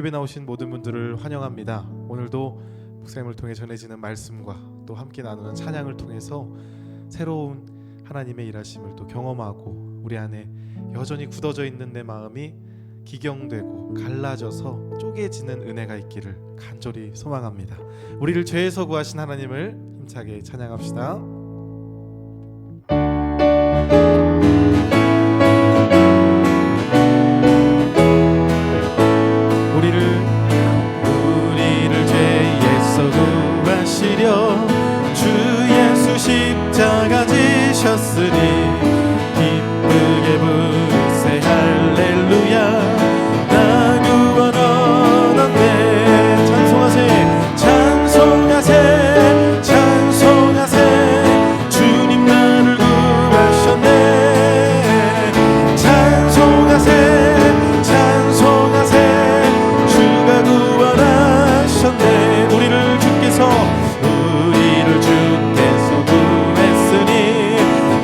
예배 나오신 모든 분들을 환영합니다. 오늘도 목사님을 통해 전해지는 말씀과 또 함께 나누는 찬양을 통해서 새로운 하나님의 일하심을 또 경험하고 우리 안에 여전히 굳어져 있는 내 마음이 기경되고 갈라져서 쪼개지는 은혜가 있기를 간절히 소망합니다. 우리를 죄에서 구하신 하나님을 힘차게 찬양합시다. 우리를 죄에서 구하시려 주 예수 십자가 지셨으니 기쁘게 부르세 할렐루야. 나 구원 얻었네. 찬송하세 찬송하세 찬송하세 주님 나를 구하셨네. 찬송하세 찬송하세 주가 구원하셨네. 우리를 주께서 구했으니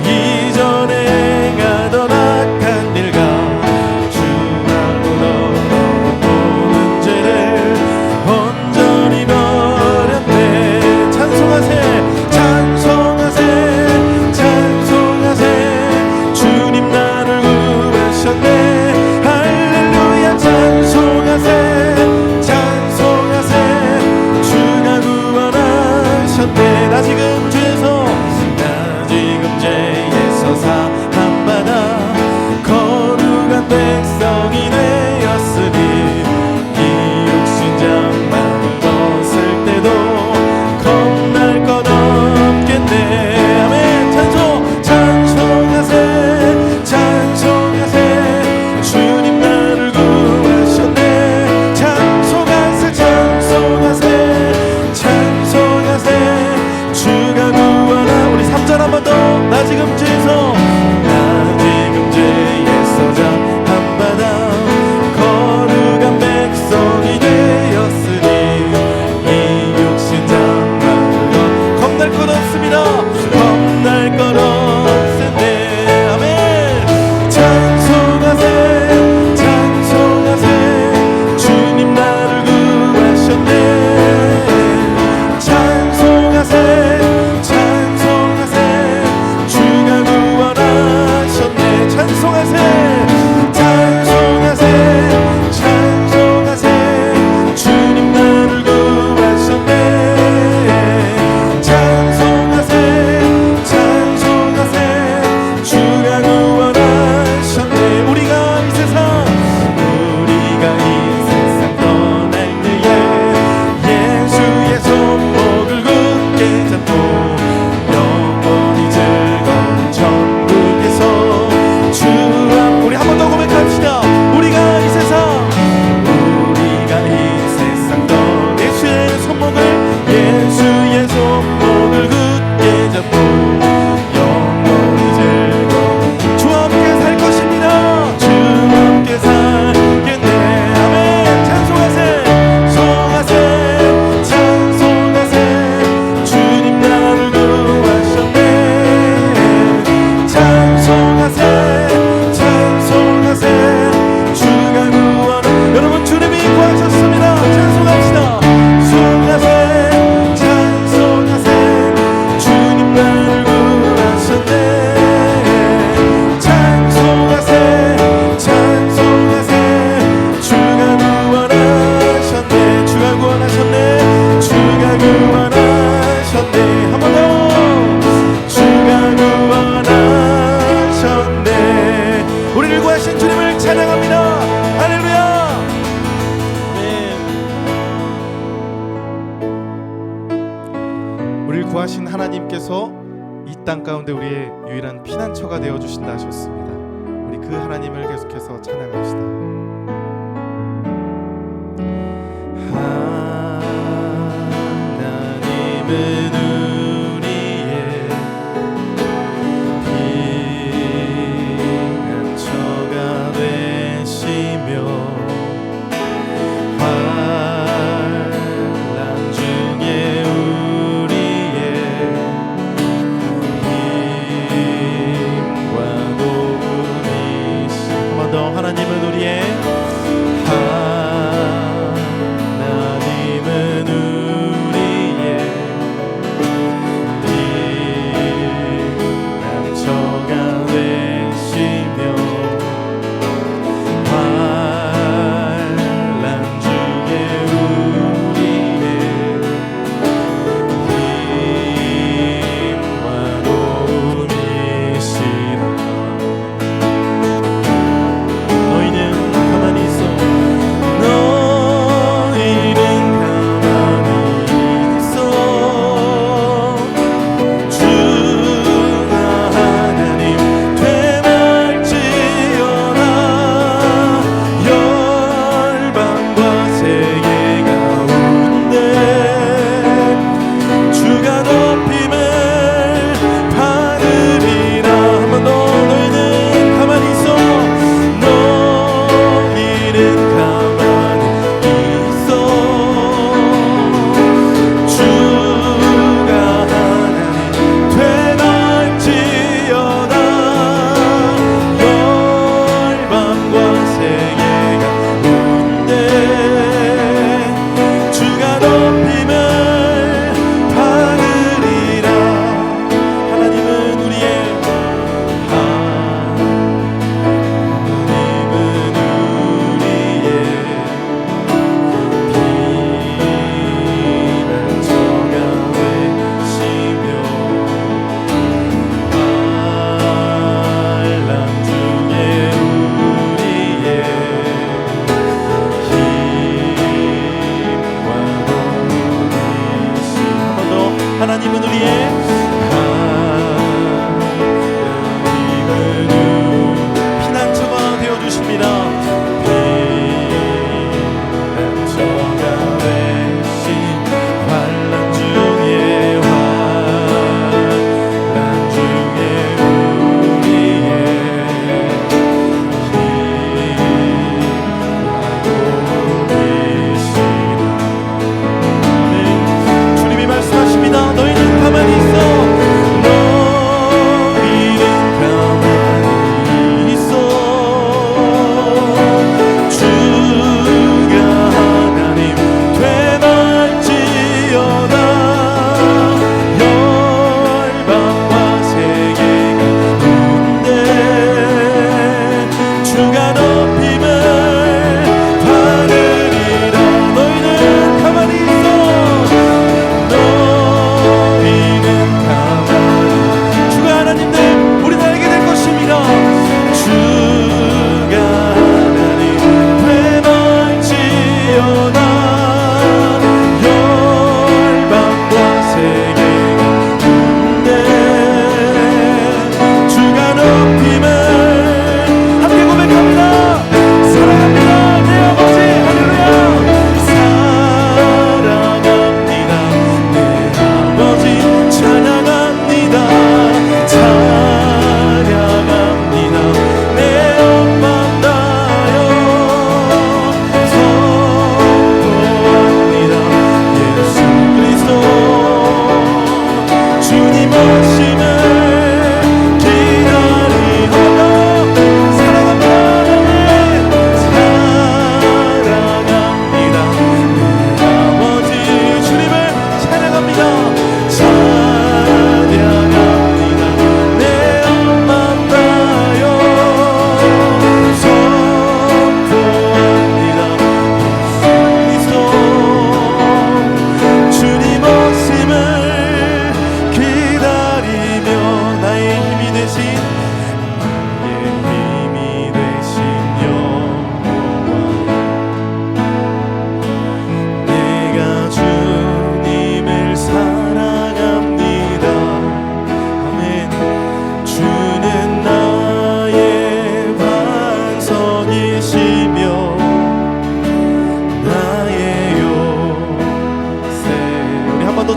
이전에 행하던 악한 일과 주하고도 모든 죄를 온전히 버렸네. 찬송하세 찬송하세 찬송하세 주님 나를 구하셨네. 할렐루야. 찬송하세 찬송하세 주가 구원하셨네. 나 지금 죄에서 사함받아 거룩한 백성이 되었으니 이 육신 장막을 벗을 때도 겁날 것 없겠네. 아멘. 찬송하세 찬송하세 주님 나를 구하셨네. 찬송하세 찬송하세 찬송하세 주가 구원하. 우리 3절 한 번 더. 나 지금 죄에서 사함받아 거룩한 백성이 되었으니 이 육신 장막을 겁날 것 없습니다. 겁날 것 없으네. 아멘. 찬송하세 찬송하세 주님 나를 구하셨네. 찬송하세 찬송하세 주가 구원하셨네. 찬송하세 찬송하세 찬송하세 주님 나를 구하셨네. 찬송하세 찬송하세 주가 구원하셨네. 우리가 이 세상 떠날 때에 예수의 손목을 굳게 잡고 영원히 즐거운 천국에서 주 앞. 우리 한 번 더 고백합시다. 우리가 이 세상 떠날 예수의 손목을 굳게 잡고 영원히 즐거운 주 함께 살 것입니다. 주 함께 살겠네. 아멘. 찬송하세 찬송하세 찬송하세 주님 나를 구하셨네. 찬송하세 찬송하세 주가 구원. 여러분 주님이 구하셨습니다. 찬송합시다. 찬송하세 찬송하세 주님 나를 구하셨네. 찬송하세 찬송하세 주가 구원하셨네. 주가 구원하셨네. 주가 구원하셨네. 한 번 더. 주가 구원하셨네. 우리를 구하신 주님을 찬양합니다. 할렐루야. 우리를 구하신 하나님께서 이 땅 가운데 우리의 유일한 피난처가 되어주신다 하셨습니다. 우리 그 하나님을 계속해서 찬양합시다. 하나님은 우리의 피난처가 되시며 환난 중에 우리의 힘과 도움이시. 한 번 더. 하나님은 우리의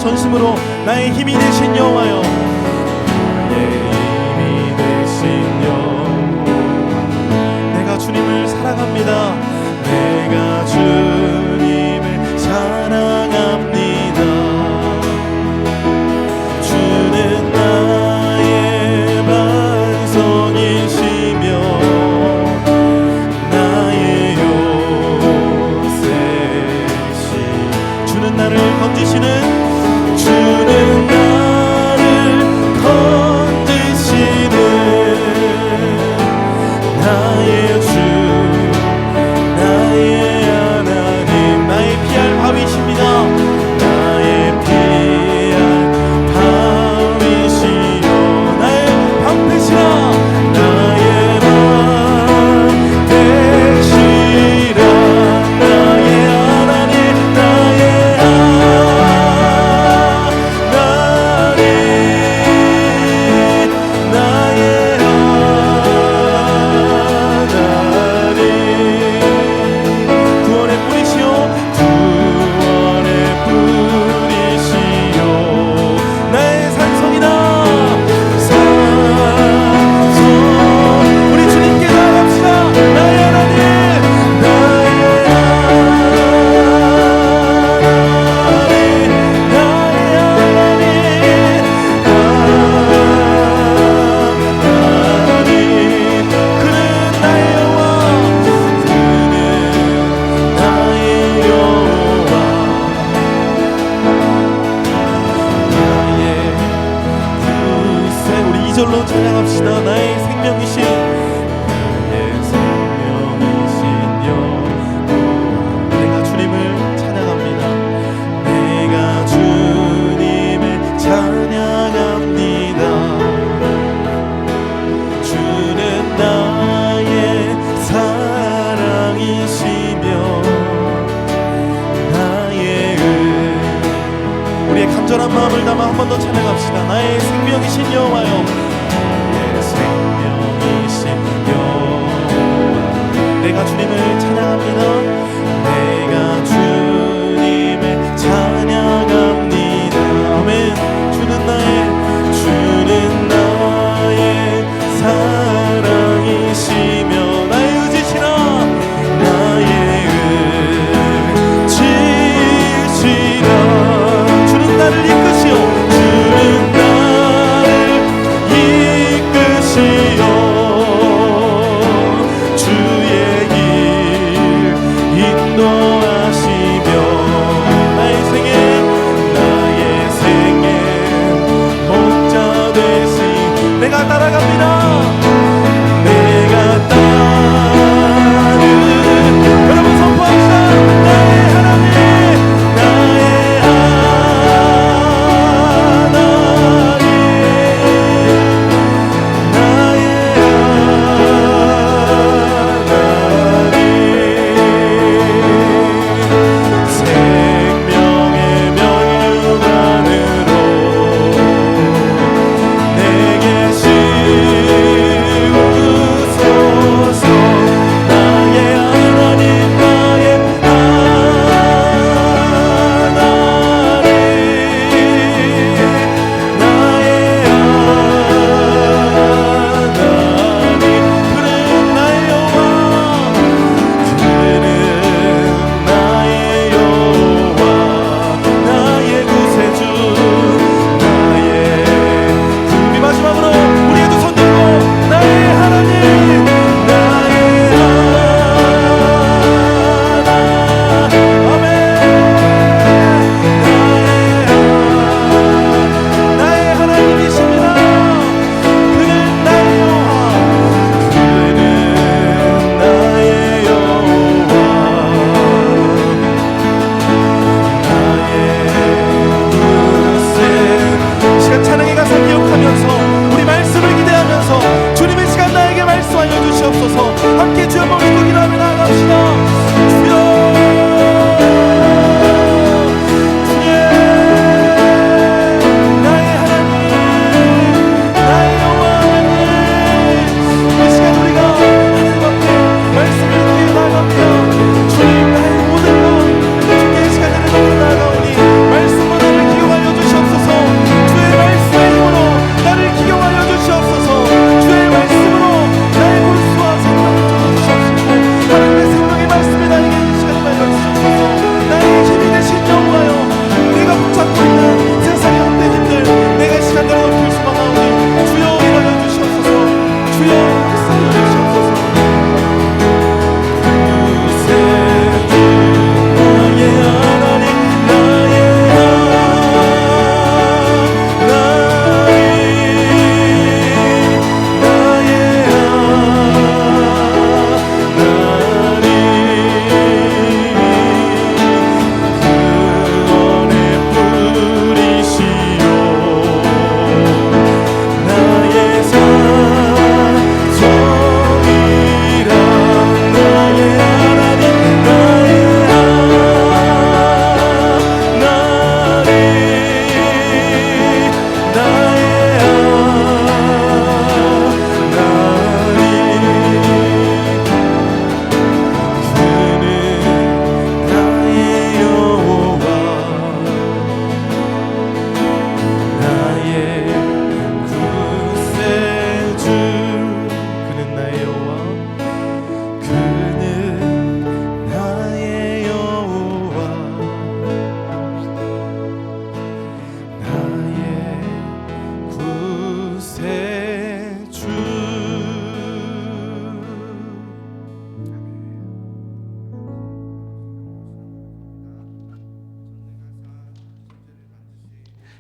전심으로 나의 힘이 되신 여호와여, 나의 힘이 되신 여호와, 내가 주님을 사랑합니다. 내가 주님을 사랑합니다. 주는 나의 반석이시며 나의 요새시. 주는 나를 건지시는, 주는 나를 건지시는 나의 주, 나의 하나님, 나의 피할 바위십니다. 나의 피할 바위시여 나의 방패시라. 나의 방패시라. 나의 하나님, 나의 하나님, 나의 하나님. 구원의 뿌리시오, 구원의 뿌리시오 나의 산성이다. 산성, 우리 주님께 나아갑시다. 나의 하나님, 나의 하나님, 나의 하나님, 하나님. 그는 나의 여호와, 그는 나의 여호와, 나의 구세. 우리 2절로 찬양합시다. 나의 생명이신, 나의 생명이신 여호와, 내가 주님을 찬양합니다. 내가 주님을 찬양합니다. 주는 나의 사랑이시며 나의 우리의 간절한 마음을 담아 한 번 더 찬양합시다. 나의 생명이신 여호와여, 나의 생명이신 여호와, 내가 주님을 찬양합니다. 내가 주님을 찬양합니다. 아멘. 주는 나의 사랑이시며 나의 의지시라. 나의 의지시라. 주는 나를 이끄시오, 주는 나를 이끄시오. 주의 길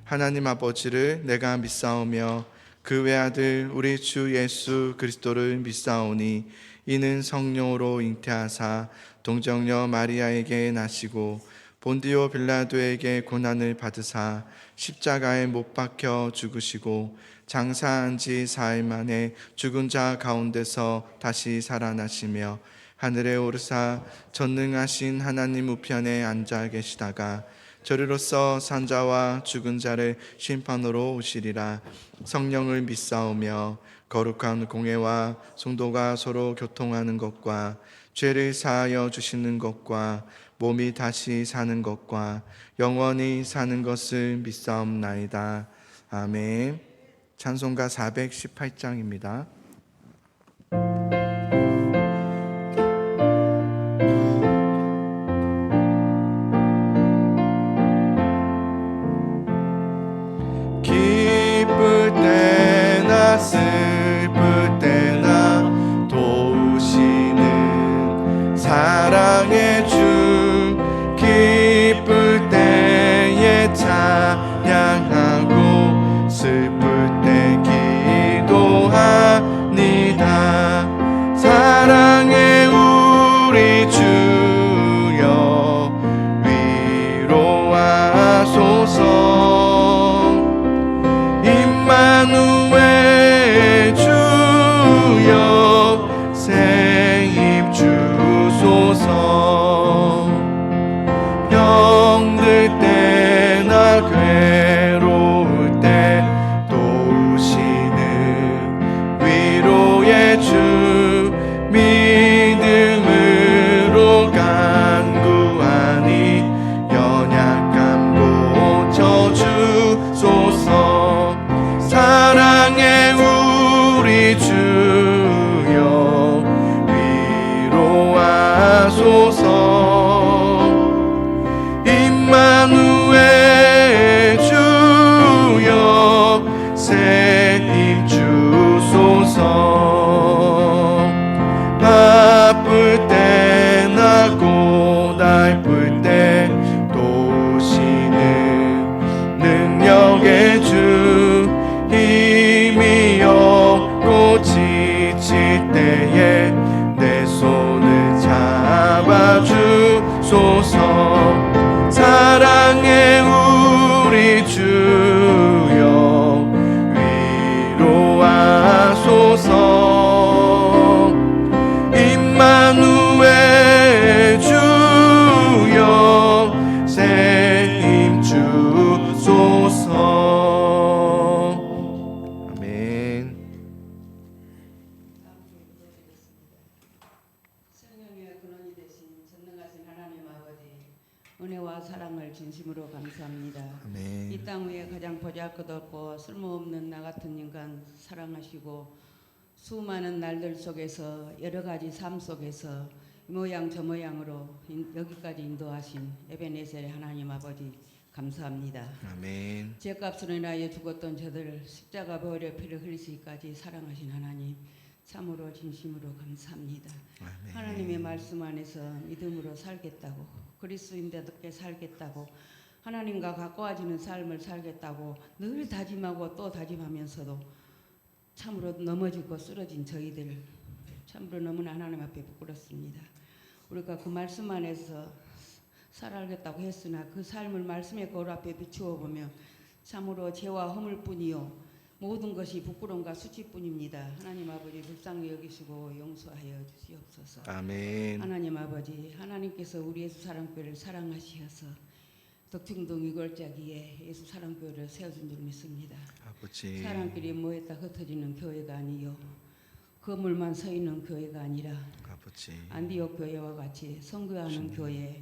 하나님 아버지를 내가 믿사오며 그 외아들 우리 주 예수 그리스도를 믿사오니 이는 성령으로 잉태하사 동정녀 마리아에게 나시고 본디오 빌라도에게 고난을 받으사 십자가에 못 박혀 죽으시고 장사한 지 4일 만에 죽은 자 가운데서 다시 살아나시며 하늘에 오르사 전능하신 하나님 우편에 앉아 계시다가 저리로서 산자와 죽은 자를 심판으로 오시리라. 성령을 믿사오며 거룩한 공회와 성도가 서로 교통하는 것과 죄를 사하여 주시는 것과 몸이 다시 사는 것과 영원히 사는 것을 믿사옵나이다. 아멘. 찬송가 418장입니다. 기쁠 때나 슬플 때나 도우시는 사랑의 주 기쁠 때에 찬양하고 슬플 때 기도합니다. 사랑의 우리 주여 위로하소서. 임마누엘 주여 새 힘 주소서. 병들 때나 괴로울 때 도우시는 위로의 주 믿음으로 간구하니 연약함 고쳐주소서. 사랑의 우리 주여 위로하소서. 임마누엘 주여 새 힘 주소서. 바쁠 때나 고달플 때 도우시는 능력의 주 힘이 없고 지칠 때에 내 손을 잡아주소서. 사랑의 우리 주여 위로하소서. 임마누엘 주여 새 힘 주소서. 아멘. 성령의 근원이 되신 전능하신 하나님 아버지, 은혜와 사랑을 진심으로 감사합니다. 아멘. 이 땅 위에 가장 보잘것없고 쓸모없는 나 같은 인간 사랑하시고 수많은 날들 속에서 여러 가지 삶 속에서 이 모양 저 모양으로 여기까지 인도하신 에베네셀의 하나님 아버지 감사합니다. 아멘. 죄값으로 인하여 죽었던 저들을 십자가 보혈의 피를 흘리시기까지 사랑하신 하나님 참으로 진심으로 감사합니다. 아멘. 하나님의 말씀 안에서 믿음으로 살겠다고 그리스도인답게 살겠다고 하나님과 가까워지는 삶을 살겠다고 늘 다짐하고 또 다짐하면서도 참으로 넘어지고 쓰러진 저희들 참으로 너무나 하나님 앞에 부끄럽습니다. 우리가 그 말씀 안에서 살아가겠다고 했으나 그 삶을 말씀의 거울 앞에 비추어 보면 참으로 죄와 허물뿐이요 모든 것이 부끄러움과 수치뿐입니다. 하나님 아버지 불쌍히 여기시고 용서하여 주시옵소서. 아멘. 하나님 아버지 하나님께서 우리 예수 사랑교회를 사랑하시어서 덕충동 위골짜기에 예수 사랑교회를 세워준 줄 믿습니다. 아버지. 사람끼리 모였다 흩어지는 교회가 아니요 건물만 서 있는 교회가 아니라 아버지. 안디옥 교회와 같이 선교하는 교회,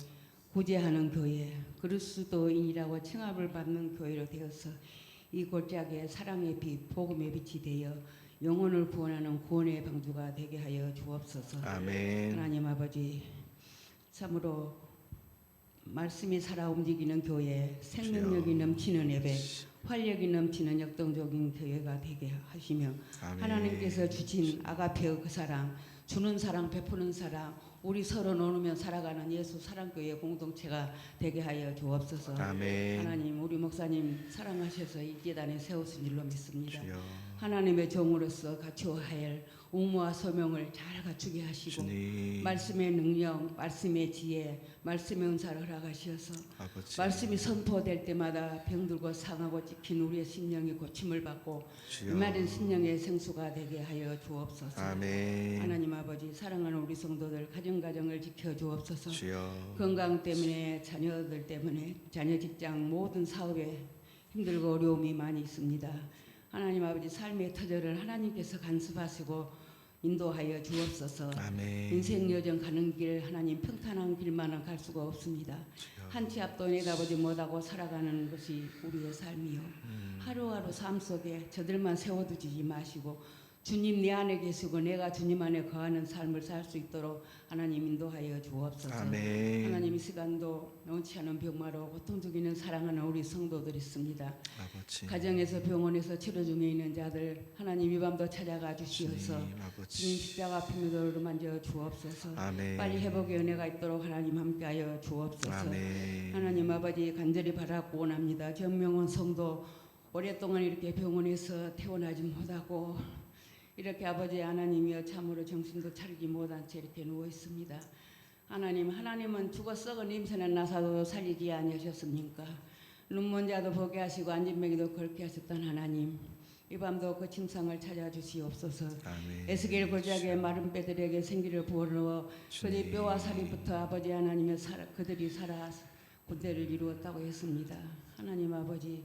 구제하는 교회, 그리스도인이라고 칭함을 받는 교회로 되어서 이 골짜기에 사랑의 빛, 복음의 빛이 되어 영혼을 구원하는 구원의 방주가 되게 하여 주옵소서. 아멘. 하나님 아버지 참으로 말씀이 살아 움직이는 교회, 생명력이 넘치는 예배, 활력이 넘치는 역동적인 교회가 되게 하시며 아멘. 하나님께서 주신 아가페의 그 사랑, 주는 사랑, 베푸는 사랑, 우리 서로 나누며 살아가는 예수 사랑교회 공동체가 되게 하여 주옵소서. 아멘. 하나님 우리 목사님 사랑하셔서 이 계단에 세우신 줄로 믿습니다. 주여. 하나님의 종으로서 갖추어야 할 옥무와 소명을 잘 갖추게 하시고 주님. 말씀의 능력, 말씀의 지혜, 말씀의 은사를 허락하셔서 아버지. 말씀이 선포될 때마다 병들고 상하고 찢긴 우리의 심령이 고침을 받고 주여. 이마른 심령의 생수가 되게 하여 주옵소서. 아멘. 하나님 아버지 사랑하는 우리 성도들 가정가정을 지켜 주옵소서. 주여. 건강 때문에 자녀들 때문에 자녀 직장 모든 사업에 힘들고 어려움이 많이 있습니다. 하나님 아버지 삶의 터전을 하나님께서 간섭하시고 인도하여 주옵소서. 아멘. 인생 여정 가는 길 하나님 평탄한 길만은 갈 수가 없습니다. 주여. 한 치 앞도 내다보지 못하고 살아가는 것이 우리의 삶이요. 하루하루 삶 속에 저들만 세워두지 마시고 주님 내 안에 계시고 내가 주님 안에 거하는 삶을 살 수 있도록 하나님 인도하여 주옵소서. 아멘. 하나님 이 시간도 원치 않은 병마로 고통 중에 사랑하는 우리 성도들이 있습니다. 아버지. 가정에서 병원에서 치료 중에 있는 자들 하나님 이 밤도 찾아가 주시어서 주님, 주님 아버지. 십자가 피면으로 만져 주옵소서. 아멘. 빨리 회복의 은혜가 있도록 하나님 함께하여 주옵소서. 아멘. 하나님 아버지 간절히 바라고 원합니다. 정명원 성도 오랫동안 이렇게 병원에서 퇴원하지 못하고 이렇게 아버지 하나님이여 참으로 정신도 차리지 못한 채 이렇게 누워 있습니다. 하나님은 죽어 썩은 냄새는 나사도 살리지 아니하셨습니까? 눈먼 자도 보게 하시고 안진뱅이도 걷게 하셨던 하나님, 이 밤도 그 침상을 찾아주시옵소서. 아멘. 에스겔 골짜기의 마른 뼈들에게 생기를 부어넣어 그들이 뼈와 살이부터 아버지 하나님의 그들이 살아 군대를 이루었다고 했습니다. 하나님 아버지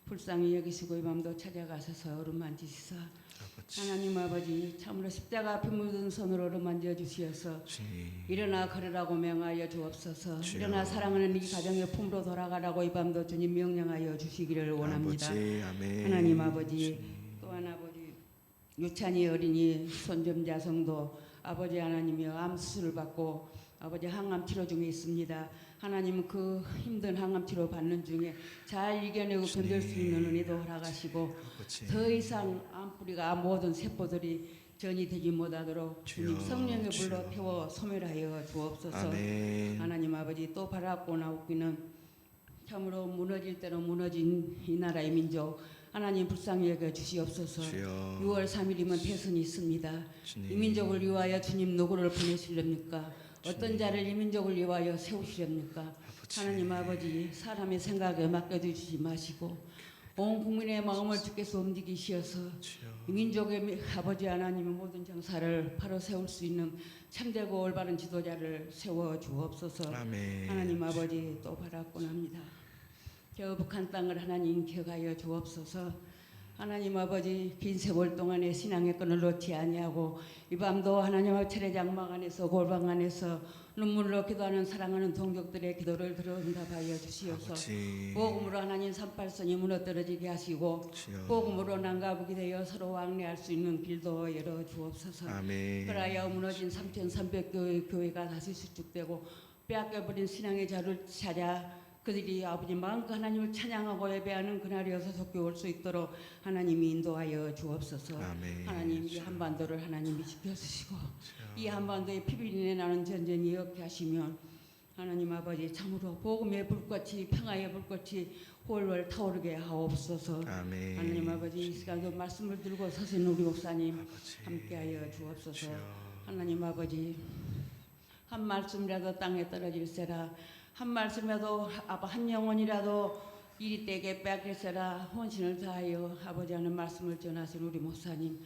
불쌍히 여기시고 이 밤도 찾아가셔서 얼음 만지시사 아버지. 하나님 아버지 참으로 십자가 앞에 묻은 손으로 얼음 만져 주시어서 주님. 일어나 걸으라고 명하여 주옵소서. 주여. 일어나 사랑하는 이 가정의 품으로 돌아가라고 이 밤도 주님 명령하여 주시기를 원합니다. 아버지. 아멘. 하나님 아버지 또한 아버지 유찬이 어린이 손점자 성도 아버지 하나님이여 암 수술을 받고 아버지 항암 치료 중에 있습니다. 하나님 그 힘든 항암 치료 받는 중에 잘 이겨내고 견딜 수 있는 은혜도 허락하시고 아버지. 더 이상 암뿌리가 모든 세포들이 전이 되지 못하도록 주님 주여, 성령의 주여. 불로 태워 소멸하여 주옵소서. 아멘. 하나님 아버지 또 바라고 나오기는 참으로 무너질 대로 무너진 이 나라의 민족 하나님 불쌍히 여겨 주시옵소서. 주여. 6월 3일이면 대선이 있습니다. 주님. 이 민족을 위하여 주님 누구를 보내시렵니까? 어떤 자를 이 민족을 위하여 세우시렵니까? 아버지. 하나님 아버지 사람의 생각에 맡겨두시지 마시고 온 국민의 마음을 주께서 움직이시어서 주여. 이 민족의 아버지 하나님의 모든 정사를 바로 세울 수 있는 참되고 올바른 지도자를 세워 주옵소서. 아멘. 하나님 아버지 또 바라곤 합니다. 저 북한 땅을 하나님 기억하여 주옵소서. 하나님 아버지 긴 세월 동안의 신앙의 끈을 놓지 아니하고 이 밤도 하나님의 차례장막 안에서 골방 안에서 눈물로 기도하는 사랑하는 동족들의 기도를 들어응답하여 주시옵소서. 아버지. 복음으로 하나님 산발선이 무너뜨려지게 하시고 주여. 복음으로 난가보게 되어 서로 왕래할 수 있는 길도 열어 주옵소서. 아멘. 그라야 무너진 3,300교회가 다시 수축되고 빼앗겨버린 신앙의 자를 찾아 그들이 아버지 마음껏 하나님을 찬양하고 예배하는 그날이어서 속히 올 수 있도록 하나님이 인도하여 주옵소서. 아멘. 하나님 이 한반도를 하나님이 지켜주시고 이 한반도의 피비린내 나는 전쟁이 이렇게 하시면 하나님 아버지 참으로 복음의 불꽃이 평화의 불꽃이 홀월 타오르게 하옵소서. 아멘. 하나님 아버지 이 시간도 말씀을 들고 서신 우리 목사님 아버지. 함께하여 주옵소서. 주여. 하나님 아버지 한 말씀이라도 땅에 떨어질세라 한 말씀이라도 한 영혼이라도 이리 떼게 빼앗길세라 혼신을 다하여 아버지 하는 말씀을 전하신 우리 목사님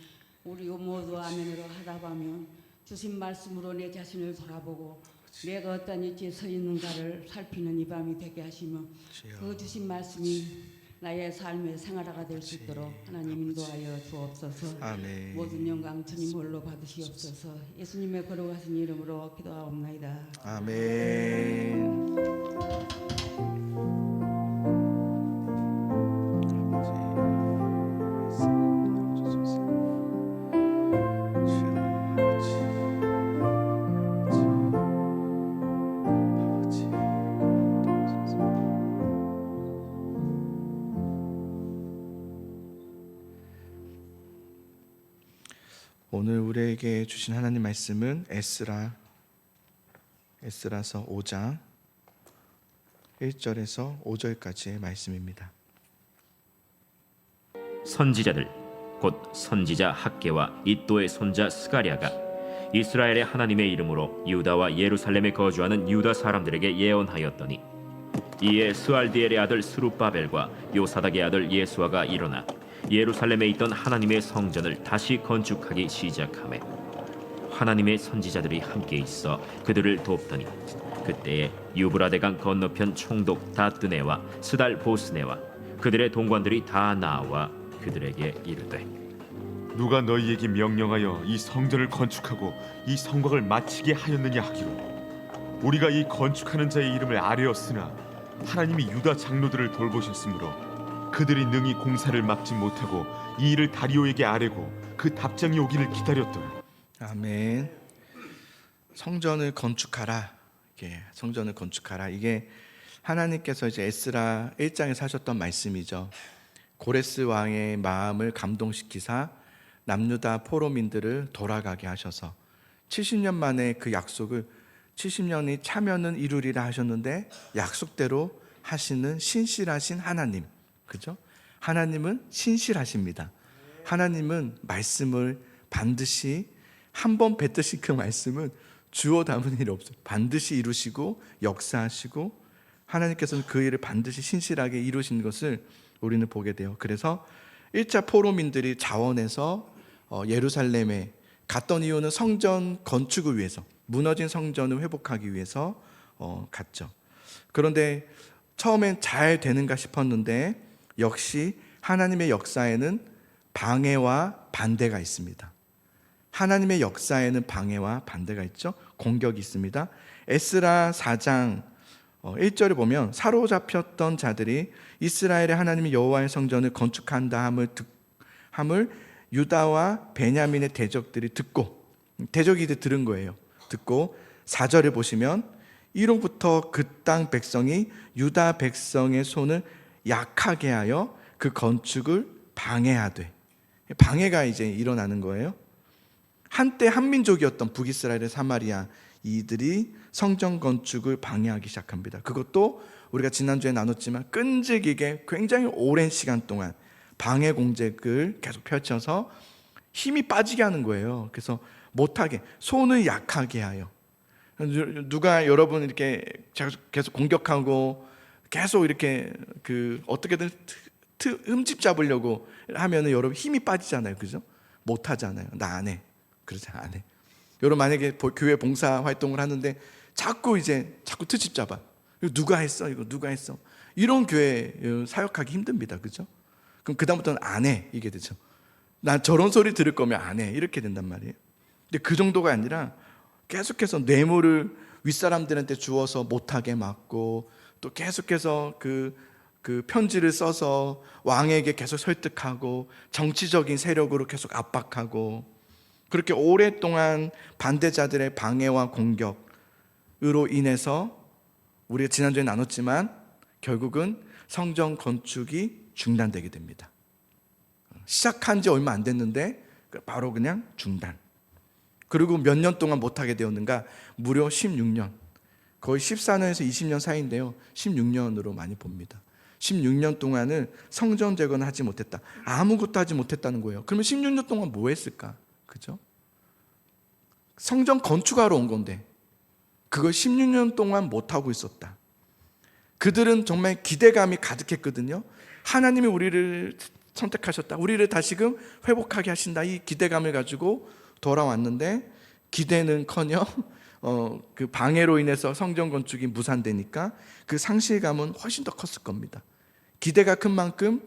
우리 모두 아멘으로 하다 보면 주신 말씀으로 내 자신을 돌아보고 내가 어떤 위치에 서 있는가를 살피는 이 밤이 되게 하시며 주여. 그 주신 말씀이 나의 삶의 생활화가 될 수 있도록 하나님 인도하여 주옵소서. 아멘. 모든 영광 주님 홀로 받으시옵소서. 예수님의 거룩하신 이름으로 기도하옵나이다. 아멘. 오늘 우리에게 주신 하나님 말씀은 에스라 에스라서 5장 1절에서 5절까지의 말씀입니다. 선지자들 곧 선지자 학개와 이도의 손자 스가랴가 이스라엘의 하나님의 이름으로 유다와 예루살렘에 거주하는 유다 사람들에게 예언하였더니 이에 스알디엘의 아들 스룹바벨과 요사닥의 아들 예수아가 일어나 예루살렘에 있던 하나님의 성전을 다시 건축하기 시작하매 하나님의 선지자들이 함께 있어 그들을 돕더니 그때에 유브라데강 건너편 총독 다뜨네와 스달 보스네와 그들의 동관들이 다 나와 그들에게 이르되 누가 너희에게 명령하여 이 성전을 건축하고 이 성곽을 마치게 하였느냐 하기로 우리가 이 건축하는 자의 이름을 아뢰었으나 하나님이 유다 장로들을 돌보셨으므로 그들이 능히 공사를 막지 못하고 이 일을 다리오에게 아뢰고 그 답장이 오기를 기다렸더라. 아멘. 성전을 건축하라. 성전을 건축하라. 이게 하나님께서 이제 에스라 1장에서 하셨던 말씀이죠. 고레스 왕의 마음을 감동시키사 남유다 포로민들을 돌아가게 하셔서 70년 만에 그 약속을 70년이 차면은 이루리라 하셨는데 약속대로 하시는 신실하신 하나님. 그죠? 하나님은 신실하십니다. 하나님은 말씀을 반드시 한 번 뱉으신 그 말씀은 주워 담은 일이 없어요. 반드시 이루시고 역사하시고 하나님께서는 그 일을 반드시 신실하게 이루신 것을 우리는 보게 돼요. 그래서 1차 포로민들이 자원해서 예루살렘에 갔던 이유는 성전 건축을 위해서, 무너진 성전을 회복하기 위해서 갔죠. 그런데 처음엔 잘 되는가 싶었는데 역시 하나님의 역사에는 방해와 반대가 있습니다. 하나님의 역사에는 방해와 반대가 있죠. 공격이 있습니다. 에스라 4장 1절에 보면 사로잡혔던 자들이 이스라엘의 하나님이 여호와의 성전을 건축한다 함을 유다와 베냐민의 대적들이 듣고, 대적이 들은 거예요. 듣고 4절에 보시면 이로부터 그 땅 백성이 유다 백성의 손을 약하게 하여 그 건축을 방해하되, 방해가 이제 일어나는 거예요. 한때 한민족이었던 북이스라엘의 사마리아 이들이 성전 건축을 방해하기 시작합니다. 그것도 우리가 지난주에 나눴지만 끈질기게 굉장히 오랜 시간 동안 방해 공작을 계속 펼쳐서 힘이 빠지게 하는 거예요. 그래서 못하게, 손을 약하게 하여, 누가 여러분 이렇게 계속 공격하고 계속 이렇게 어떻게든 흠집 잡으려고 하면은 여러분 힘이 빠지잖아요. 그죠? 못 하잖아요. 나 안 해. 그러지 안 해. 여러분 만약에 교회 봉사 활동을 하는데 자꾸 트집 잡아. 이거 누가 했어? 이거 누가 했어? 이런 교회 사역하기 힘듭니다. 그죠? 그럼 그다음부터는 안 해. 이게 되죠. 난 저런 소리 들을 거면 안 해. 이렇게 된단 말이에요. 근데 그 정도가 아니라 계속해서 뇌물을 윗사람들한테 주어서 못하게 막고, 또 계속해서 그 편지를 써서 왕에게 계속 설득하고 정치적인 세력으로 계속 압박하고, 그렇게 오랫동안 반대자들의 방해와 공격으로 인해서 우리가 지난주에 나눴지만 결국은 성전 건축이 중단되게 됩니다. 시작한 지 얼마 안 됐는데 바로 그냥 중단. 그리고 몇 년 동안 못하게 되었는가? 무려 16년. 거의 14년에서 20년 사이인데요, 16년으로 많이 봅니다. 16년 동안을 성전 재건을 하지 못했다. 아무것도 하지 못했다는 거예요. 그러면 16년 동안 뭐 했을까? 그죠? 성전 건축하러 온 건데 그걸 16년 동안 못하고 있었다. 그들은 정말 기대감이 가득했거든요. 하나님이 우리를 선택하셨다, 우리를 다시금 회복하게 하신다, 이 기대감을 가지고 돌아왔는데 기대는커녕 그 방해로 인해서 성전 건축이 무산되니까 그 상실감은 훨씬 더 컸을 겁니다. 기대가 큰 만큼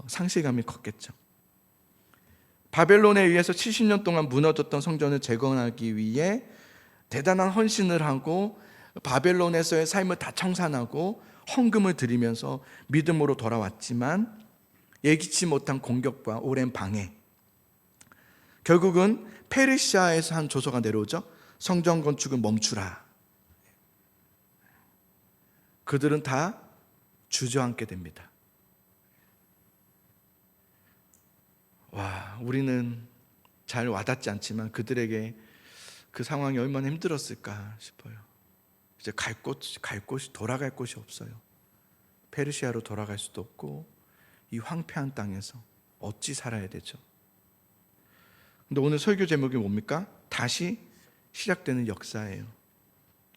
상실감이 컸겠죠. 바벨론에 의해서 70년 동안 무너졌던 성전을 재건하기 위해 대단한 헌신을 하고 바벨론에서의 삶을 다 청산하고 헌금을 드리면서 믿음으로 돌아왔지만 예기치 못한 공격과 오랜 방해, 결국은 페르시아에서 한 조서가 내려오죠. 성전 건축을 멈추라. 그들은 다 주저앉게 됩니다. 와, 우리는 잘 와닿지 않지만 그들에게 그 상황이 얼마나 힘들었을까 싶어요. 이제 갈 곳이 돌아갈 곳이 없어요. 페르시아로 돌아갈 수도 없고 이 황폐한 땅에서 어찌 살아야 되죠? 근데 오늘 설교 제목이 뭡니까? 다시 시작되는 역사예요.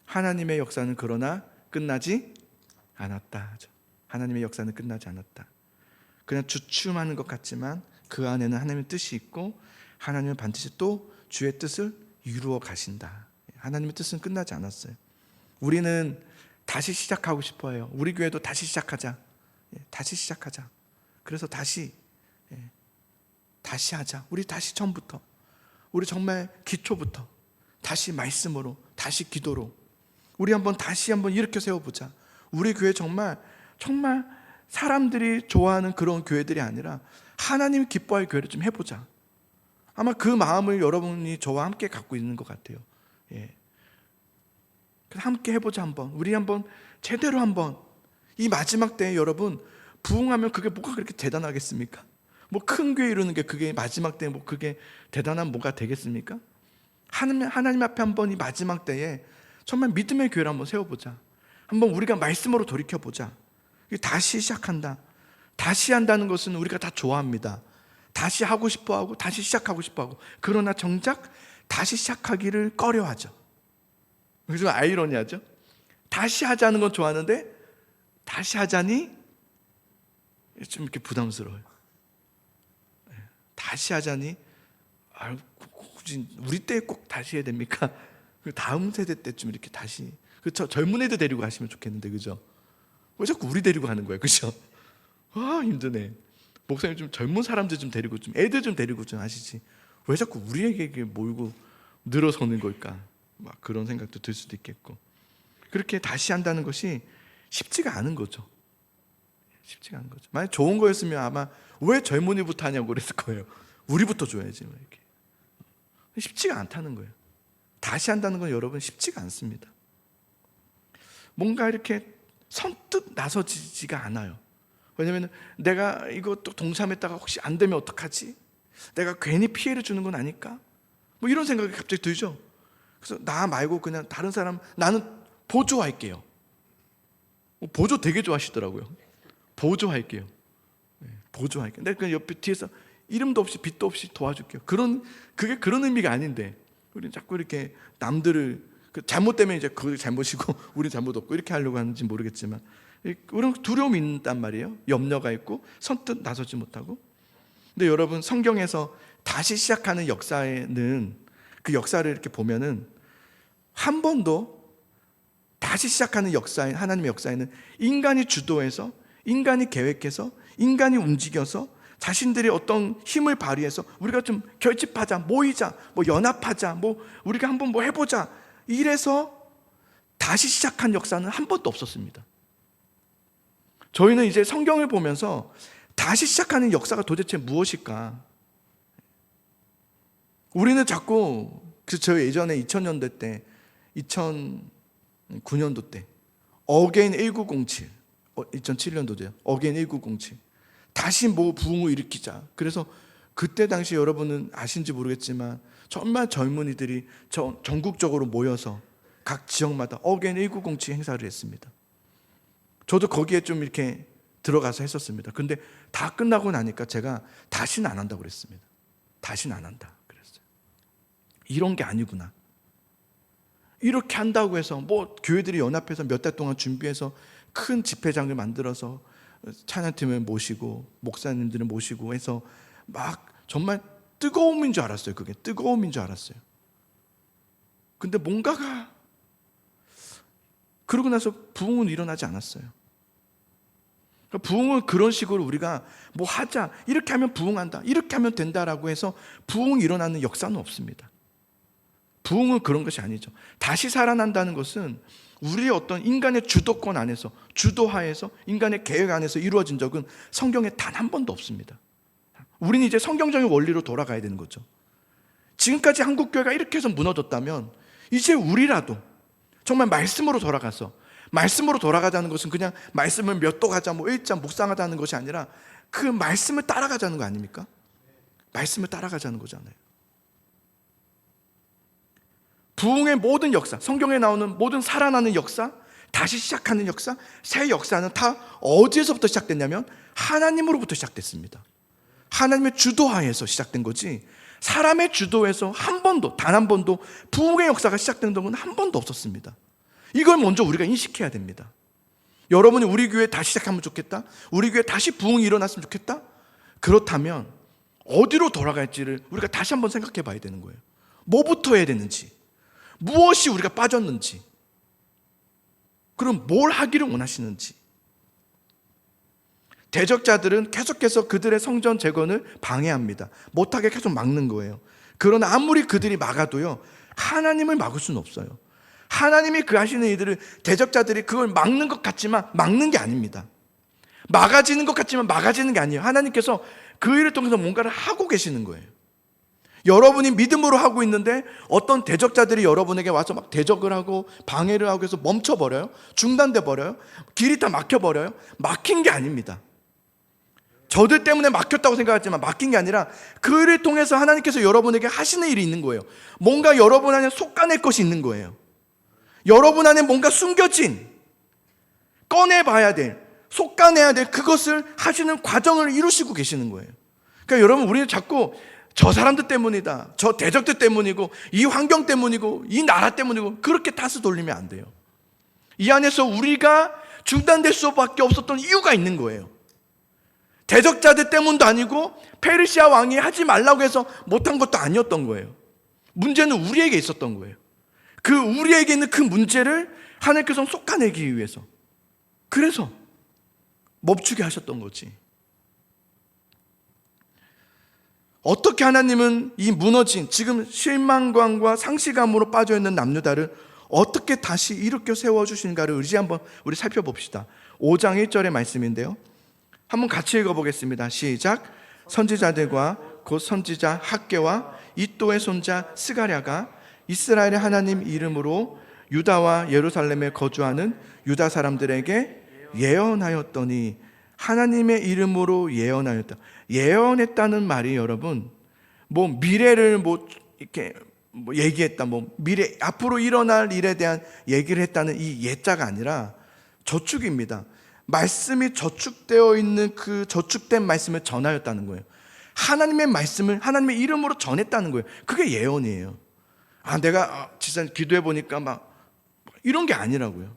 하나님의 역사는 그러나 끝나지 않았다. 하나님의 역사는 끝나지 않았다. 그냥 주춤하는 것 같지만 그 안에는 하나님의 뜻이 있고 하나님은 반드시 또 주의 뜻을 이루어 가신다. 하나님의 뜻은 끝나지 않았어요. 우리는 다시 시작하고 싶어요. 우리 교회도 다시 시작하자. 다시 시작하자. 그래서 다시 하자. 우리 다시 처음부터. 우리 정말 기초부터 다시 말씀으로, 다시 기도로 우리 다시 한번 일으켜 세워보자. 우리 교회 정말 사람들이 좋아하는 그런 교회들이 아니라 하나님 기뻐할 교회를 좀 해보자. 아마 그 마음을 여러분이 저와 함께 갖고 있는 것 같아요. 그래서 함께 해보자. 우리 제대로 이 마지막 때에 여러분 부흥하면 그게 뭐가 그렇게 대단하겠습니까? 뭐 큰 교회 이루는 게 그게 마지막 때에 뭐 그게 대단한 뭐가 되겠습니까? 하나님 앞에 이 마지막 때에 정말 믿음의 교회를 세워보자. 우리가 말씀으로 돌이켜보자. 다시 시작한다. 다시 한다는 것은 우리가 다 좋아합니다. 다시 하고 싶어하고 다시 시작하고 싶어하고, 그러나 정작 다시 시작하기를 꺼려하죠. 그래서 아이러니하죠. 다시 하자는 건 좋아하는데 다시 하자니 좀 이렇게 부담스러워요. 다시 하자니 굳이 우리 때에 꼭 다시 해야 됩니까? 다음 세대 때쯤 이렇게 다시, 그렇죠? 젊은 애들 데리고 가시면 좋겠는데, 그죠? 왜 자꾸 우리 데리고 가는 거예요, 그죠? 힘드네. 목사님 좀 젊은 사람들 좀 데리고 애들 좀 데리고 좀 하시지. 왜 자꾸 우리에게 몰고 늘어서는 걸까? 막 그런 생각도 들 수도 있겠고. 그렇게 다시 한다는 것이 쉽지가 않은 거죠. 쉽지가 않은 거죠. 만약 좋은 거였으면 아마 왜 젊은이부터 하냐고 그랬을 거예요. 우리부터 줘야지. 이렇게. 쉽지가 않다는 거예요. 다시 한다는 건 여러분 쉽지가 않습니다. 뭔가 이렇게 선뜻 나서지가 않아요. 왜냐하면 내가 이것도 동참했다가 혹시 안 되면 어떡하지? 내가 괜히 피해를 주는 건 아닐까? 뭐 이런 생각이 갑자기 들죠. 그래서 나 말고 그냥 다른 사람, 나는 보조할게요. 보조 되게 좋아하시더라고요. 보조할게요. 보조할게요. 내가 그냥 옆에 뒤에서 이름도 없이 빛도 없이 도와줄게요. 그게 그런 의미가 아닌데, 우리는 자꾸 이렇게 남들을 잘못되면 이제 그게 잘못이고 우리 잘못 없고 이렇게 하려고 하는지 모르겠지만, 우리는 두려움이 있단 말이에요. 염려가 있고 선뜻 나서지 못하고. 근데 여러분, 성경에서 다시 시작하는 역사에는, 그 역사를 이렇게 보면은 한 번도 다시 시작하는 역사에, 하나님의 역사에는 인간이 주도해서, 인간이 계획해서, 인간이 움직여서 자신들이 어떤 힘을 발휘해서 우리가 좀 결집하자, 모이자, 뭐 연합하자, 뭐 우리가 한번 뭐 해보자, 이래서 다시 시작한 역사는 한 번도 없었습니다. 저희는 이제 성경을 보면서 다시 시작하는 역사가 도대체 무엇일까? 우리는 자꾸, 저 예전에 2000년대 때, 2009년도 때 어게인 1907, 2007년도죠. 어게인 1907. 다시 뭐 부흥을 일으키자. 그래서 그때 당시 여러분은 아신지 모르겠지만 정말 젊은이들이 전국적으로 모여서 각 지역마다 어게인 1907 행사를 했습니다. 저도 거기에 좀 이렇게 들어가서 했었습니다. 근데 다 끝나고 나니까 제가 다시는 안 한다고 그랬습니다. 다시는 안 한다 그랬어요. 이런 게 아니구나. 이렇게 한다고 해서 뭐 교회들이 연합해서 몇 달 동안 준비해서 큰 집회장을 만들어서 찬양팀을 모시고 목사님들을 모시고 해서 막 정말 뜨거움인 줄 알았어요. 그게 뜨거움인 줄 알았어요. 근데 뭔가가, 그러고 나서 부흥은 일어나지 않았어요. 부흥은 그런 식으로 우리가 뭐 하자, 이렇게 하면 부흥한다, 이렇게 하면 된다라고 해서 부흥이 일어나는 역사는 없습니다. 부흥은 그런 것이 아니죠. 다시 살아난다는 것은 우리의 어떤 인간의 주도권 안에서, 주도하에서, 인간의 계획 안에서 이루어진 적은 성경에 단 한 번도 없습니다. 우리는 이제 성경적인 원리로 돌아가야 되는 거죠. 지금까지 한국교회가 이렇게 해서 무너졌다면 이제 우리라도 정말 말씀으로 돌아가서, 말씀으로 돌아가자는 것은 그냥 말씀을 몇 도 가자, 뭐 읽자, 묵상하자는 것이 아니라 그 말씀을 따라가자는 거 아닙니까? 말씀을 따라가자는 거잖아요. 부흥의 모든 역사, 성경에 나오는 모든 살아나는 역사, 다시 시작하는 역사, 새 역사는 다 어디에서부터 시작됐냐면 하나님으로부터 시작됐습니다. 하나님의 주도하에서 시작된 거지, 사람의 주도에서 한 번도, 단 한 번도 부흥의 역사가 시작된 적은 한 번도 없었습니다. 이걸 먼저 우리가 인식해야 됩니다. 여러분이 우리 교회 다시 시작하면 좋겠다? 우리 교회 다시 부흥이 일어났으면 좋겠다? 그렇다면 어디로 돌아갈지를 우리가 다시 한번 생각해 봐야 되는 거예요. 뭐부터 해야 되는지, 무엇이 우리가 빠졌는지, 그럼 뭘 하기를 원하시는지. 대적자들은 계속해서 그들의 성전 재건을 방해합니다. 못하게 계속 막는 거예요. 그러나 아무리 그들이 막아도요, 하나님을 막을 수는 없어요. 하나님이 그 하시는 일들을 대적자들이 그걸 막는 것 같지만 막는 게 아닙니다. 막아지는 것 같지만 막아지는 게 아니에요. 하나님께서 그 일을 통해서 뭔가를 하고 계시는 거예요. 여러분이 믿음으로 하고 있는데 어떤 대적자들이 여러분에게 와서 막 대적을 하고 방해를 하고 해서 멈춰버려요. 중단돼 버려요. 길이 다 막혀버려요. 막힌 게 아닙니다. 저들 때문에 막혔다고 생각하지만 막힌 게 아니라 그 일을 통해서 하나님께서 여러분에게 하시는 일이 있는 거예요. 뭔가 여러분 안에 솎아낼 것이 있는 거예요. 여러분 안에 뭔가 숨겨진, 꺼내봐야 될, 솎아내야 될 그것을 하시는 과정을 이루시고 계시는 거예요. 그러니까 여러분, 우리는 자꾸 저 사람들 때문이다, 저 대적들 때문이고, 이 환경 때문이고, 이 나라 때문이고, 그렇게 탓을 돌리면 안 돼요. 이 안에서 우리가 중단될 수밖에 없었던 이유가 있는 거예요. 대적자들 때문도 아니고 페르시아 왕이 하지 말라고 해서 못한 것도 아니었던 거예요. 문제는 우리에게 있었던 거예요. 그 우리에게 있는 그 문제를 하나님께서 솎아내기 위해서, 그래서 멈추게 하셨던 거지. 어떻게 하나님은 이 무너진, 지금 실망감과 상실감으로 빠져있는 남유다를 어떻게 다시 일으켜 세워주시는가를 한번 우리 살펴봅시다. 5장 1절의 말씀인데요, 한번 같이 읽어보겠습니다. 시작. 선지자들과 곧 선지자 학개와 이또의 손자 스가랴가 이스라엘의 하나님 이름으로 유다와 예루살렘에 거주하는 유다 사람들에게 예언하였더니, 하나님의 이름으로 예언하였다. 예언했다는 말이 여러분, 뭐 미래를 뭐 이렇게 뭐 얘기했다, 뭐 미래 앞으로 일어날 일에 대한 얘기를 했다는 이 예자가 아니라 저축입니다. 말씀이 저축되어 있는 그 저축된 말씀을 전하였다는 거예요. 하나님의 말씀을 하나님의 이름으로 전했다는 거예요. 그게 예언이에요. 내가 진짜 기도해 보니까 막 이런 게 아니라고요.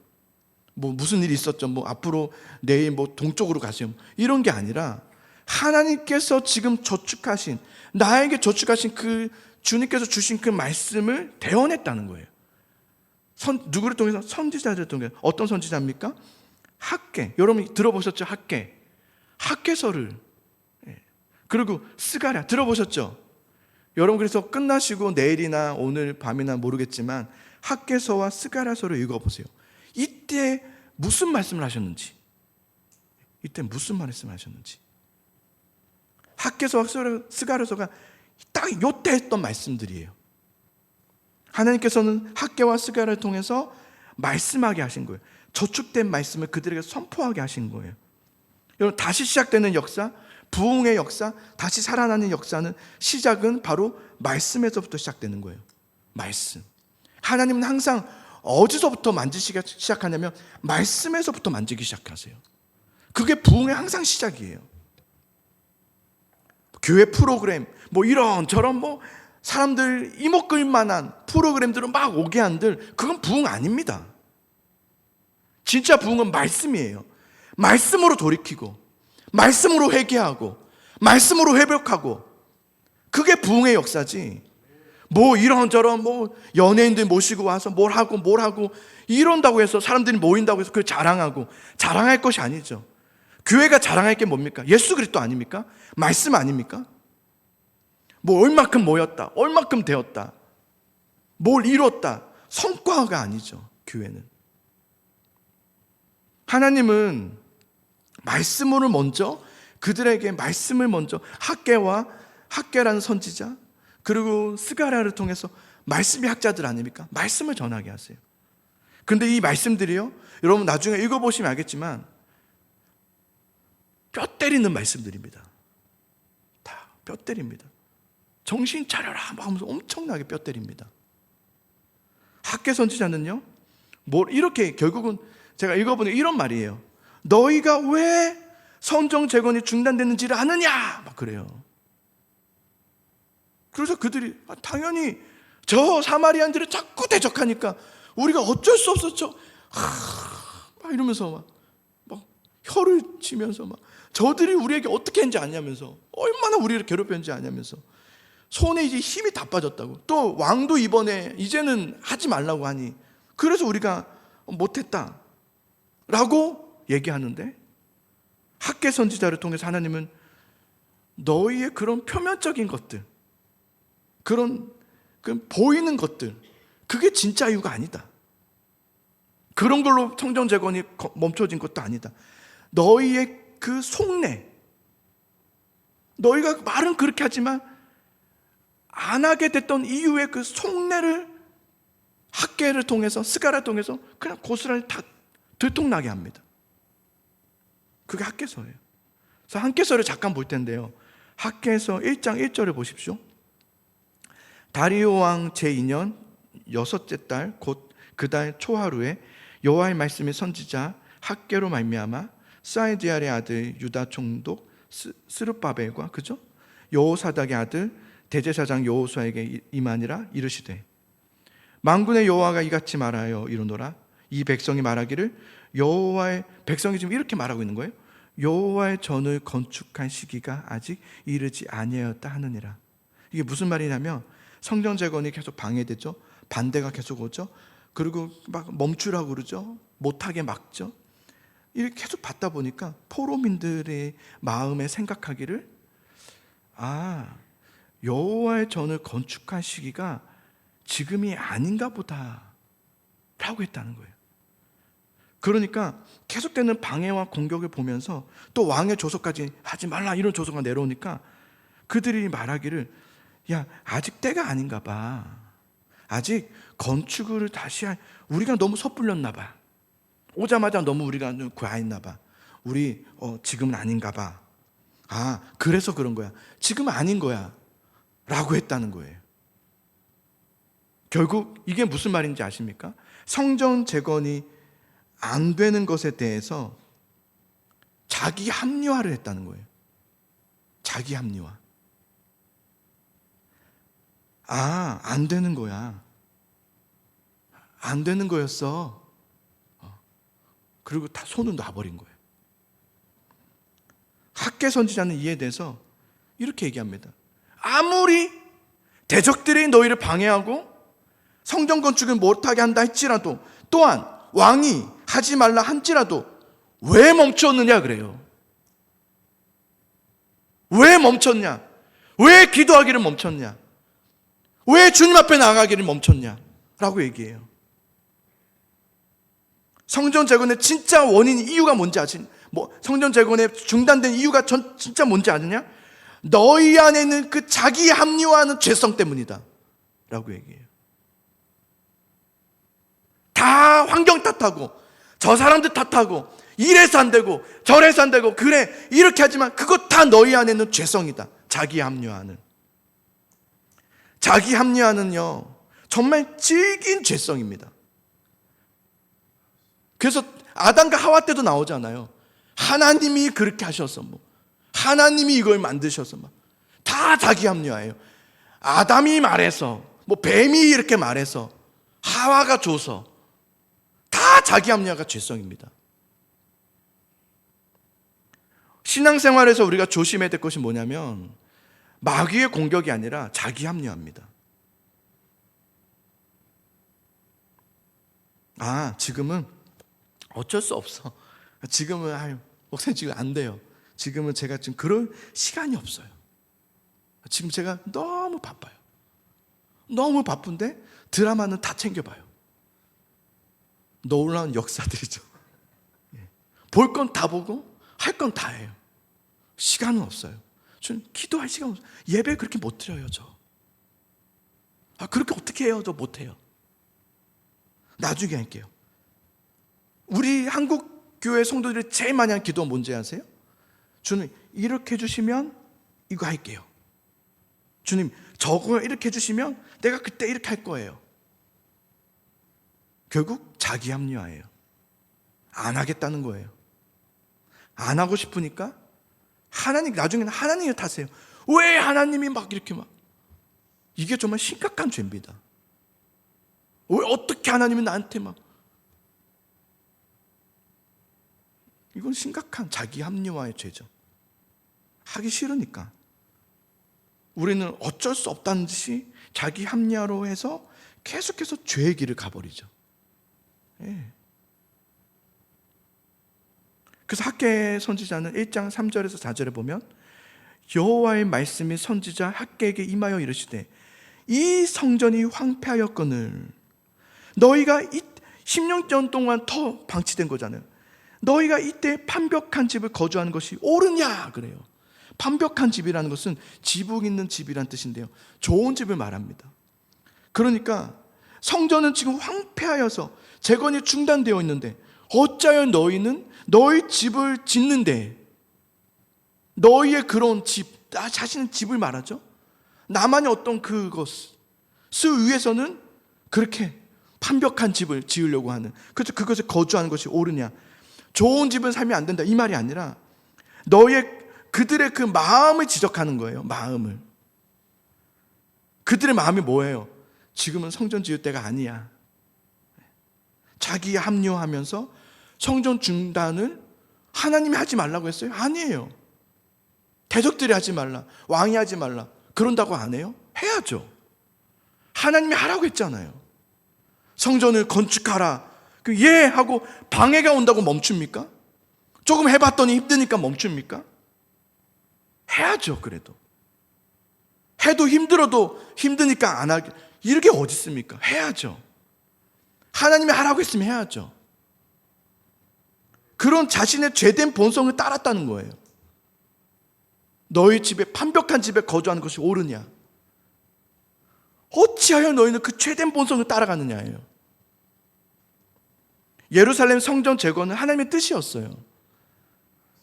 뭐 무슨 일이 있었죠, 뭐 앞으로 내일 뭐 동쪽으로 가세요, 이런 게 아니라 하나님께서 지금 저축하신, 나에게 저축하신 그 주님께서 주신 그 말씀을 대언했다는 거예요. 누구를 통해서? 선지자를 통해서. 어떤 선지자입니까? 학개. 여러분 들어보셨죠? 학개서를. 그리고 스가랴 들어보셨죠? 여러분 그래서 끝나시고 내일이나 오늘 밤이나 모르겠지만 학개서와 스가랴서를 읽어보세요. 이때 무슨 말씀을 하셨는지, 학개서와 스가랴서가 딱 요때 했던 말씀들이에요. 하나님께서는 학개와 스가랴를 통해서 말씀하게 하신 거예요. 저축된 말씀을 그들에게 선포하게 하신 거예요. 여러분, 다시 시작되는 역사, 부흥의 역사, 다시 살아나는 역사는 시작은 바로 말씀에서부터 시작되는 거예요. 말씀. 하나님은 항상 어디서부터 만지시기 시작하냐면 말씀에서부터 만지기 시작하세요. 그게 부흥의 항상 시작이에요. 교회 프로그램, 뭐 이런저런 뭐 사람들 이목끌 만한 프로그램들을 막 오게 한들, 그건 부흥 아닙니다. 진짜 부흥은 말씀이에요. 말씀으로 돌이키고, 말씀으로 회개하고, 말씀으로 회복하고, 그게 부흥의 역사지. 뭐 이런저런 뭐 연예인들 모시고 와서 뭘 하고 이런다고 해서, 사람들이 모인다고 해서 그걸 자랑할 것이 아니죠. 교회가 자랑할 게 뭡니까? 예수 그리스도 아닙니까? 말씀 아닙니까? 뭐 얼마큼 모였다, 얼마큼 되었다, 뭘 이뤘다, 성과가 아니죠. 교회는. 하나님은 말씀으로 먼저, 그들에게 말씀을 먼저, 학개라는 선지자, 그리고 스가랴를 통해서, 말씀의 학자들 아닙니까? 말씀을 전하게 하세요. 근데 이 말씀들이요, 여러분 나중에 읽어보시면 알겠지만 뼈 때리는 말씀들입니다. 다 뼈 때립니다. 정신 차려라 막 하면서 엄청나게 뼈 때립니다. 학개 선지자는요, 이렇게 결국은 제가 읽어보니 이런 말이에요. 너희가 왜 성전 재건이 중단됐는지를 아느냐? 막 그래요. 그래서 그들이 당연히 저 사마리안들을 자꾸 대적하니까 우리가 어쩔 수 없었죠. 막 이러면서 막 혀를 치면서 막 저들이 우리에게 어떻게 했는지 아냐면서, 얼마나 우리를 괴롭혔는지 아냐면서, 손에 이제 힘이 다 빠졌다고. 또 왕도 이번에 이제는 하지 말라고 하니 그래서 우리가 못했다 라고 얘기하는데, 학개 선지자를 통해서 하나님은 너희의 그런 표면적인 것들, 그런 보이는 것들, 그게 진짜 이유가 아니다. 그런 걸로 성전 재건이 멈춰진 것도 아니다. 너희의 그 속내, 너희가 말은 그렇게 하지만 안 하게 됐던 이유의 그 속내를 학개를 통해서, 스가랴를 통해서 그냥 고스란히 다 들통나게 합니다. 그게 학개서예요. 그래서 학개서를 잠깐 볼 텐데요, 학개서 1장 1절을 보십시오. 다리오 왕 제2년 여섯째 달 곧 그 달 초하루에 여호와의 말씀이 선지자 학개로 말미암아 스알디엘의 아들 유다 총독 스룹바벨과 그죠? 여호사닥의 아들 대제사장 여호수아에게 임하니라. 이르시되 만군의 여호와가 이같이 말하여 이르노라. 이 백성이 말하기를 여호와의, 백성이 지금 이렇게 말하고 있는 거예요. 여호와의 전을 건축한 시기가 아직 이르지 아니하였다 하느니라. 이게 무슨 말이냐면 성전 재건이 계속 방해되죠. 반대가 계속 오죠. 그리고 막 멈추라고 그러죠. 못하게 막죠. 이렇게 계속 받다 보니까 포로민들의 마음에 생각하기를, 여호와의 전을 건축한 시기가 지금이 아닌가 보다 라고 했다는 거예요. 그러니까 계속되는 방해와 공격을 보면서 또 왕의 조서까지 하지 말라 이런 조서가 내려오니까 그들이 말하기를, 야, 아직 때가 아닌가 봐. 아직 건축을 다시 우리가 너무 섣불렸나 봐. 오자마자 너무 우리가 과했나 봐. 우리 지금은 아닌가 봐. 그래서 그런 거야. 지금은 아닌 거야 라고 했다는 거예요. 결국 이게 무슨 말인지 아십니까? 성전 재건이 안 되는 것에 대해서 자기 합리화를 했다는 거예요. 자기 합리화. 안 되는 거야. 안 되는 거였어. 그리고 다 손을 놔버린 거예요. 학개 선지자는 이에 대해서 이렇게 얘기합니다. 아무리 대적들이 너희를 방해하고 성전 건축을 못하게 한다 할지라도, 또한 왕이 하지 말라 한지라도 왜 멈췄느냐 그래요. 왜 멈췄냐? 왜 기도하기를 멈췄냐? 왜 주님 앞에 나아가기를 멈췄냐? 라고 얘기해요. 성전 재건의 진짜 원인, 이유가 뭔지 성전 재건의 중단된 이유가 진짜 뭔지 아느냐? 너희 안에 있는 그 자기 합리화하는 죄성 때문이다 라고 얘기해요. 다 환경 탓하고 저 사람들 탓하고 이래서 안 되고 저래서 안 되고, 그래 이렇게 하지만 그것 다 너희 안에 있는 죄성이다. 자기 합리화하는. 자기 합리화는요 정말 질긴 죄성입니다. 그래서 아담과 하와 때도 나오잖아요. 하나님이 그렇게 하셔서 하나님이 이걸 만드셔서 다 자기 합리화예요. 아담이 말해서 뱀이 이렇게 말해서 하와가 줘서 다 자기 합리화가 죄성입니다. 신앙생활에서 우리가 조심해야 될 것이 뭐냐면 마귀의 공격이 아니라 자기 합리화입니다. 지금은 어쩔 수 없어. 지금은 목사님 지금 안 돼요. 지금은 제가 지금 그럴 시간이 없어요. 지금 제가 너무 바빠요. 너무 바쁜데 드라마는 다 챙겨봐요. 놀라운 역사들이죠. 볼 건 다 보고 할 건 다 해요. 시간은 없어요. 저는 기도할 시간 없어요. 예배 그렇게 못 드려요, 저. 그렇게 어떻게 해요? 저 못해요. 나중에 할게요. 우리 한국 교회 성도들이 제일 많이 하는 기도가 뭔지 아세요? 주님 이렇게 해주시면 이거 할게요. 주님 저거 이렇게 해주시면 내가 그때 이렇게 할 거예요. 결국 자기 합리화예요. 안 하겠다는 거예요. 안 하고 싶으니까 하나님, 나중에는 하나님을 탓해요. 왜 하나님이 막 이렇게 막. 이게 정말 심각한 죄입니다. 왜 어떻게 하나님이 나한테 막. 이건 심각한 자기 합리화의 죄죠. 하기 싫으니까. 우리는 어쩔 수 없다는 듯이 자기 합리화로 해서 계속해서 죄의 길을 가버리죠. 예. 그래서 학개 선지자는 1장 3절에서 4절에 보면 여호와의 말씀이 선지자 학개에게 임하여 이르시되 이 성전이 황폐하였거늘 너희가 16년 동안 더 방치된 거잖아요. 너희가 이때 판벽한 집을 거주하는 것이 옳으냐 그래요. 판벽한 집이라는 것은 지붕 있는 집이란 뜻인데요, 좋은 집을 말합니다. 그러니까 성전은 지금 황폐하여서 재건이 중단되어 있는데 어찌하여 너희는 너희 집을 짓는데, 너희의 그런 집, 나 자신의 집을 말하죠. 나만의 어떤 그것을 위해서는 그렇게 판벽한 집을 지으려고 하는, 그래서 그것을 거주하는 것이 옳으냐, 좋은 집은 살면 안 된다 이 말이 아니라 그들의 그 마음을 지적하는 거예요. 마음을. 그들의 마음이 뭐예요? 지금은 성전 지을 때가 아니야. 자기 합리화하면서 성전 중단을 하나님이 하지 말라고 했어요? 아니에요. 대적들이 하지 말라, 왕이 하지 말라, 그런다고 안 해요? 해야죠. 하나님이 하라고 했잖아요. 성전을 건축하라. 예 하고 방해가 온다고 멈춥니까? 조금 해봤더니 힘드니까 멈춥니까? 해야죠. 그래도 해도 힘들어도 힘드니까 안 하게, 이렇게 어디 있습니까? 해야죠. 하나님이 하라고 했으면 해야죠. 그런 자신의 죄된 본성을 따랐다는 거예요. 너희 집에, 판벽한 집에 거주하는 것이 옳으냐, 어찌하여 너희는 그 죄된 본성을 따라가느냐예요. 예루살렘 성전 재건은 하나님의 뜻이었어요.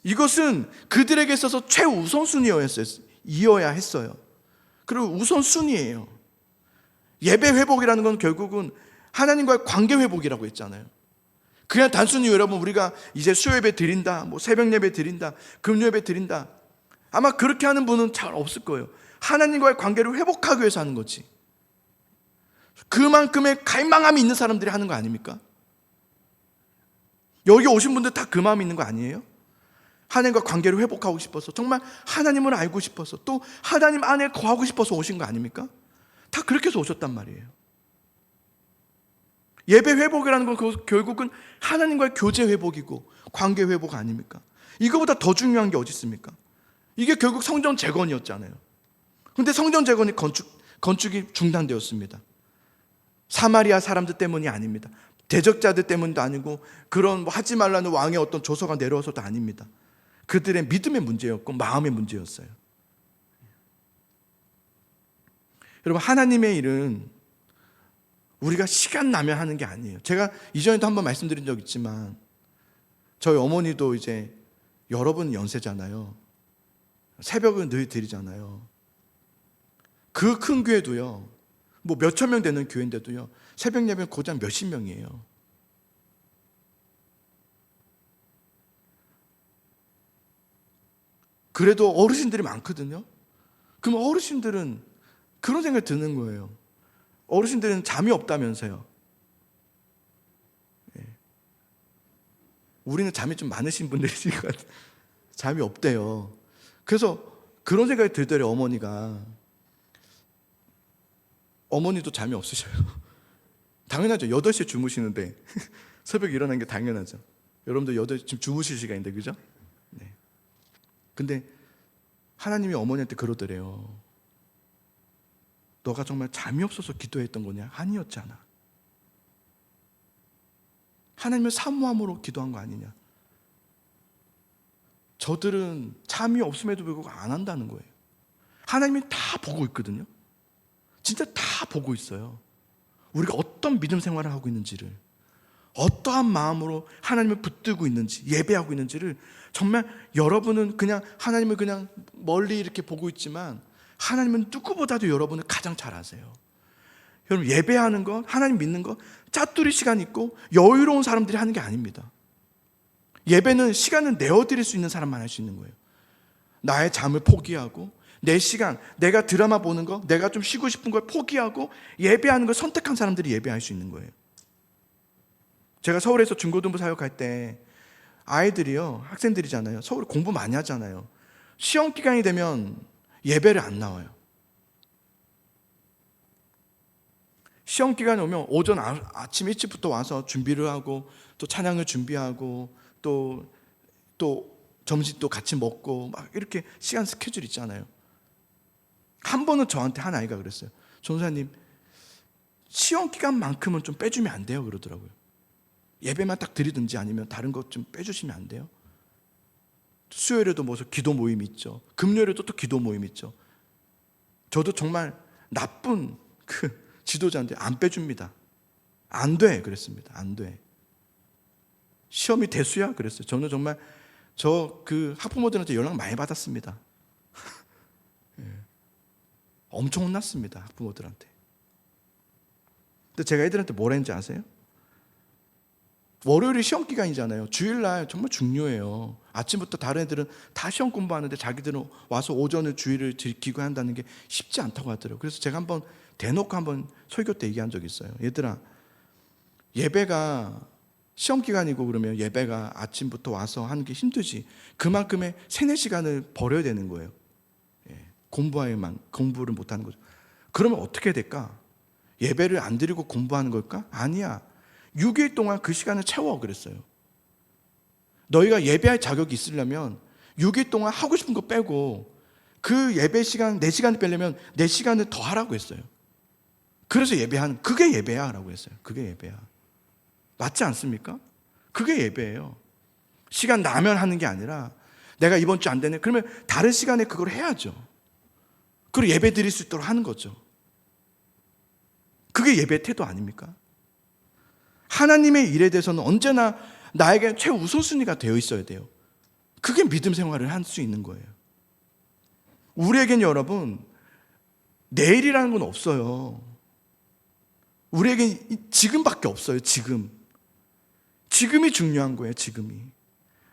이것은 그들에게 있어서 최우선순위여야 했어요. 그리고 우선순위예요. 예배 회복이라는 건 결국은 하나님과의 관계 회복이라고 했잖아요. 그냥 단순히 여러분 우리가 이제 수요예배 드린다, 뭐 새벽 예배 드린다, 금요예배 드린다, 아마 그렇게 하는 분은 잘 없을 거예요. 하나님과의 관계를 회복하기 위해서 하는 거지. 그만큼의 갈망함이 있는 사람들이 하는 거 아닙니까? 여기 오신 분들 다 그 마음이 있는 거 아니에요? 하나님과 관계를 회복하고 싶어서, 정말 하나님을 알고 싶어서, 또 하나님 안에 거하고 싶어서 오신 거 아닙니까? 다 그렇게 해서 오셨단 말이에요. 예배 회복이라는 건 결국은 하나님과의 교제 회복이고 관계 회복 아닙니까? 이거보다 더 중요한 게 어디 있습니까? 이게 결국 성전 재건이었잖아요. 그런데 성전 재건이 건축이 중단되었습니다. 사마리아 사람들 때문이 아닙니다. 대적자들 때문도 아니고 그런 뭐 하지 말라는 왕의 어떤 조서가 내려와서도 아닙니다. 그들의 믿음의 문제였고 마음의 문제였어요. 여러분, 하나님의 일은 우리가 시간 나면 하는 게 아니에요. 제가 이전에도 한번 말씀드린 적 있지만 저희 어머니도 이제 여러분 연세잖아요. 새벽을 늘 드리잖아요. 그 큰 교회도요, 뭐 몇천 명 되는 교회인데도요, 새벽 예배는 고작 몇십 명이에요. 그래도 어르신들이 많거든요. 그럼 어르신들은 그런 생각이 드는 거예요. 어르신들은 잠이 없다면서요. 우리는 잠이 좀 많으신 분들이니까 잠이 없대요. 그래서 그런 생각이 들더래요. 어머니도 잠이 없으셔요. 당연하죠. 8시에 주무시는데 새벽에 일어나는 게 당연하죠. 여러분들 8시 지금 주무실 시간인데, 그죠? 네. 근데 하나님이 어머니한테 그러더래요. 너가 정말 잠이 없어서 기도했던 거냐? 아니었잖아. 하나님을 사모함으로 기도한 거 아니냐? 저들은 잠이 없음에도 불구하고 안 한다는 거예요. 하나님이 다 보고 있거든요. 진짜 다 보고 있어요. 우리가 어떤 믿음 생활을 하고 있는지를, 어떠한 마음으로 하나님을 붙들고 있는지, 예배하고 있는지를 정말 여러분은 그냥 하나님을 그냥 멀리 이렇게 보고 있지만 하나님은 누구보다도 여러분을 가장 잘 아세요. 여러분, 예배하는 것, 하나님 믿는 것, 짜투리 시간 있고 여유로운 사람들이 하는 게 아닙니다. 예배는 시간을 내어드릴 수 있는 사람만 할 수 있는 거예요. 나의 잠을 포기하고 내 시간, 내가 드라마 보는 거, 내가 좀 쉬고 싶은 걸 포기하고 예배하는 걸 선택한 사람들이 예배할 수 있는 거예요. 제가 서울에서 중고등부 사역할 때 아이들이요, 학생들이잖아요. 서울에 공부 많이 하잖아요. 시험 기간이 되면 예배를 안 나와요. 시험 기간이 오면 오전 아침 일찍부터 와서 준비를 하고 또 찬양을 준비하고 또 점심도 같이 먹고 막 이렇게 시간 스케줄 있잖아요. 한 번은 저한테 한 아이가 그랬어요. 전사님, 시험 기간만큼은 좀 빼주면 안 돼요? 그러더라고요. 예배만 딱 드리든지 아니면 다른 것 좀 빼주시면 안 돼요? 수요일에도 무슨 기도 모임 있죠. 금요일에도 또 기도 모임 있죠. 저도 정말 나쁜 그 지도자인데 안 빼줍니다. 안 돼 그랬습니다. 안 돼. 시험이 대수야 그랬어요. 저는 정말 저 그 학부모들한테 연락 많이 받았습니다. 예. 엄청 혼났습니다. 학부모들한테. 근데 제가 애들한테 뭐라 했는지 아세요? 월요일이 시험 기간이잖아요. 주일날 정말 중요해요. 아침부터 다른 애들은 다 시험 공부하는데 자기들은 와서 오전을 주일을 지키고 한다는 게 쉽지 않다고 하더라고요. 그래서 제가 한번 대놓고 한번 설교 때 얘기한 적이 있어요. 얘들아, 예배가 시험 기간이고 그러면 예배가 아침부터 와서 하는 게 힘들지. 그만큼의 3-4시간을 버려야 되는 거예요. 공부를 못하는 거죠. 그러면 어떻게 될까? 예배를 안 드리고 공부하는 걸까? 아니야. 6일 동안 그 시간을 채워 그랬어요. 너희가 예배할 자격이 있으려면 6일 동안 하고 싶은 거 빼고 그 예배 시간 4시간을 빼려면 4시간을 더 하라고 했어요. 그래서 예배하는, 그게 예배야 라고 했어요. 그게 예배야. 맞지 않습니까? 그게 예배예요. 시간 나면 하는 게 아니라 내가 이번 주 안 되네. 그러면 다른 시간에 그걸 해야죠. 그리고 예배 드릴 수 있도록 하는 거죠. 그게 예배 태도 아닙니까? 하나님의 일에 대해서는 언제나 나에게 최우선순위가 되어 있어야 돼요. 그게 믿음 생활을 할 수 있는 거예요. 우리에겐 여러분, 내일이라는 건 없어요. 우리에겐 지금밖에 없어요. 지금이 중요한 거예요. 지금이.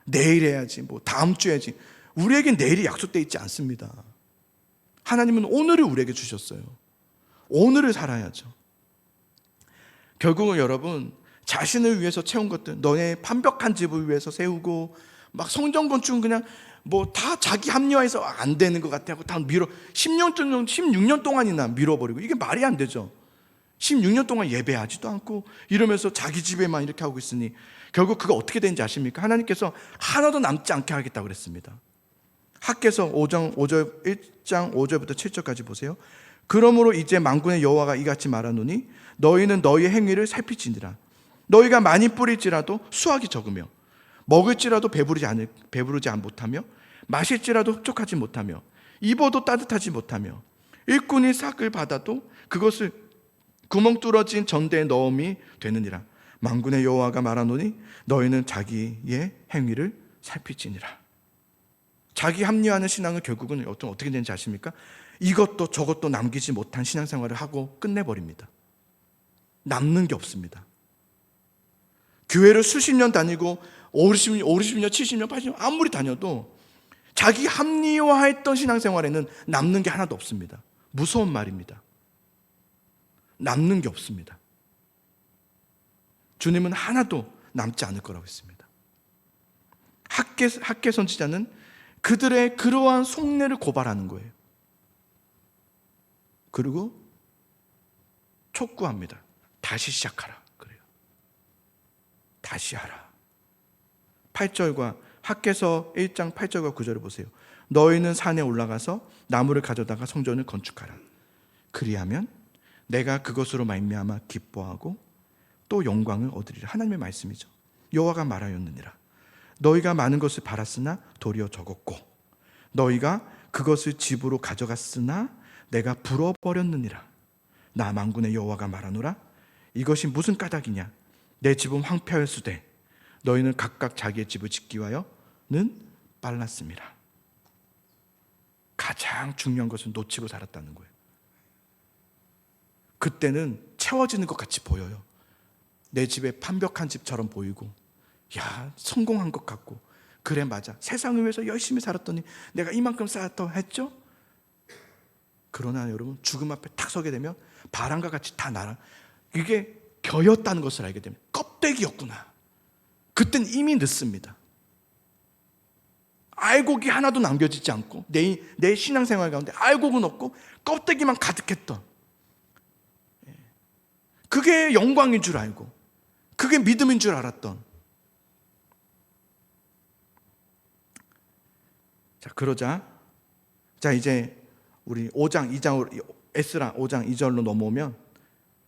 내일 해야지, 뭐 다음 주 해야지. 우리에겐 내일이 약속되어 있지 않습니다. 하나님은 오늘을 우리에게 주셨어요. 오늘을 살아야죠. 결국은 여러분, 자신을 위해서 채운 것들, 너의 완벽한 집을 위해서 세우고 막 성전 건축은 그냥 뭐 다 자기 합리화해서 안 되는 것 같아 하고 다 16년 동안이나 밀어버리고, 이게 말이 안 되죠. 16년 동안 예배하지도 않고 이러면서 자기 집에만 이렇게 하고 있으니 결국 그거 어떻게 되는지 아십니까? 하나님께서 하나도 남지 않게 하겠다고 그랬습니다. 학개서 1장 5절부터 7절까지 보세요. 그러므로 이제 만군의 여호와가 이같이 말하노니 너희는 너희의 행위를 살피지니라. 너희가 많이 뿌릴지라도 수확이 적으며 먹을지라도 배부르지 못하며 마실지라도 흡족하지 못하며 입어도 따뜻하지 못하며 일꾼이 삭을 받아도 그것을 구멍 뚫어진 전대에 넣음이 되느니라. 만군의 여호와가 말하노니 너희는 자기의 행위를 살피지니라. 자기 합리화하는 신앙은 결국은 어떻게 되는지 아십니까? 이것도 저것도 남기지 못한 신앙생활을 하고 끝내버립니다. 남는 게 없습니다. 교회를 수십 년 다니고 50년, 70년, 80년 아무리 다녀도 자기 합리화했던 신앙생활에는 남는 게 하나도 없습니다. 무서운 말입니다. 남는 게 없습니다. 주님은 하나도 남지 않을 거라고 했습니다. 학개 선지자는 그들의 그러한 속내를 고발하는 거예요. 그리고 촉구합니다. 다시 시작하라. 그래요. 다시 하라. 8절과 학개서 1장 8절과 9절을 보세요. 너희는 산에 올라가서 나무를 가져다가 성전을 건축하라. 그리하면 내가 그것으로 말미암아 기뻐하고 또 영광을 얻으리라. 하나님의 말씀이죠. 여호와가 말하였느니라. 너희가 많은 것을 바랐으나 도리어 적었고 너희가 그것을 집으로 가져갔으나 내가 불어버렸느니라. 나 만군의 여호와가 말하노라. 이것이 무슨 까닭이냐? 내 집은 황폐하였으되 너희는 각각 자기의 집을 짓기 위하여는 빨랐습니다. 가장 중요한 것은 놓치고 살았다는 거예요. 그때는 채워지는 것 같이 보여요. 내 집에 완벽한 집처럼 보이고, 야, 성공한 것 같고, 그래 맞아, 세상을 위해서 열심히 살았더니 내가 이만큼 쌓았다 했죠? 그러나 여러분, 죽음 앞에 탁 서게 되면 바람과 같이 다 날아, 이게 겨였다는 것을 알게 되면 껍데기였구나. 그땐 이미 늦습니다. 알곡이 하나도 남겨지지 않고 내 신앙생활 가운데 알곡은 없고 껍데기만 가득했던, 그게 영광인 줄 알고 그게 믿음인 줄 알았던. 자, 그러자 자 이제 우리 5장 2장으로, 에스라 5장 2절로 넘어오면,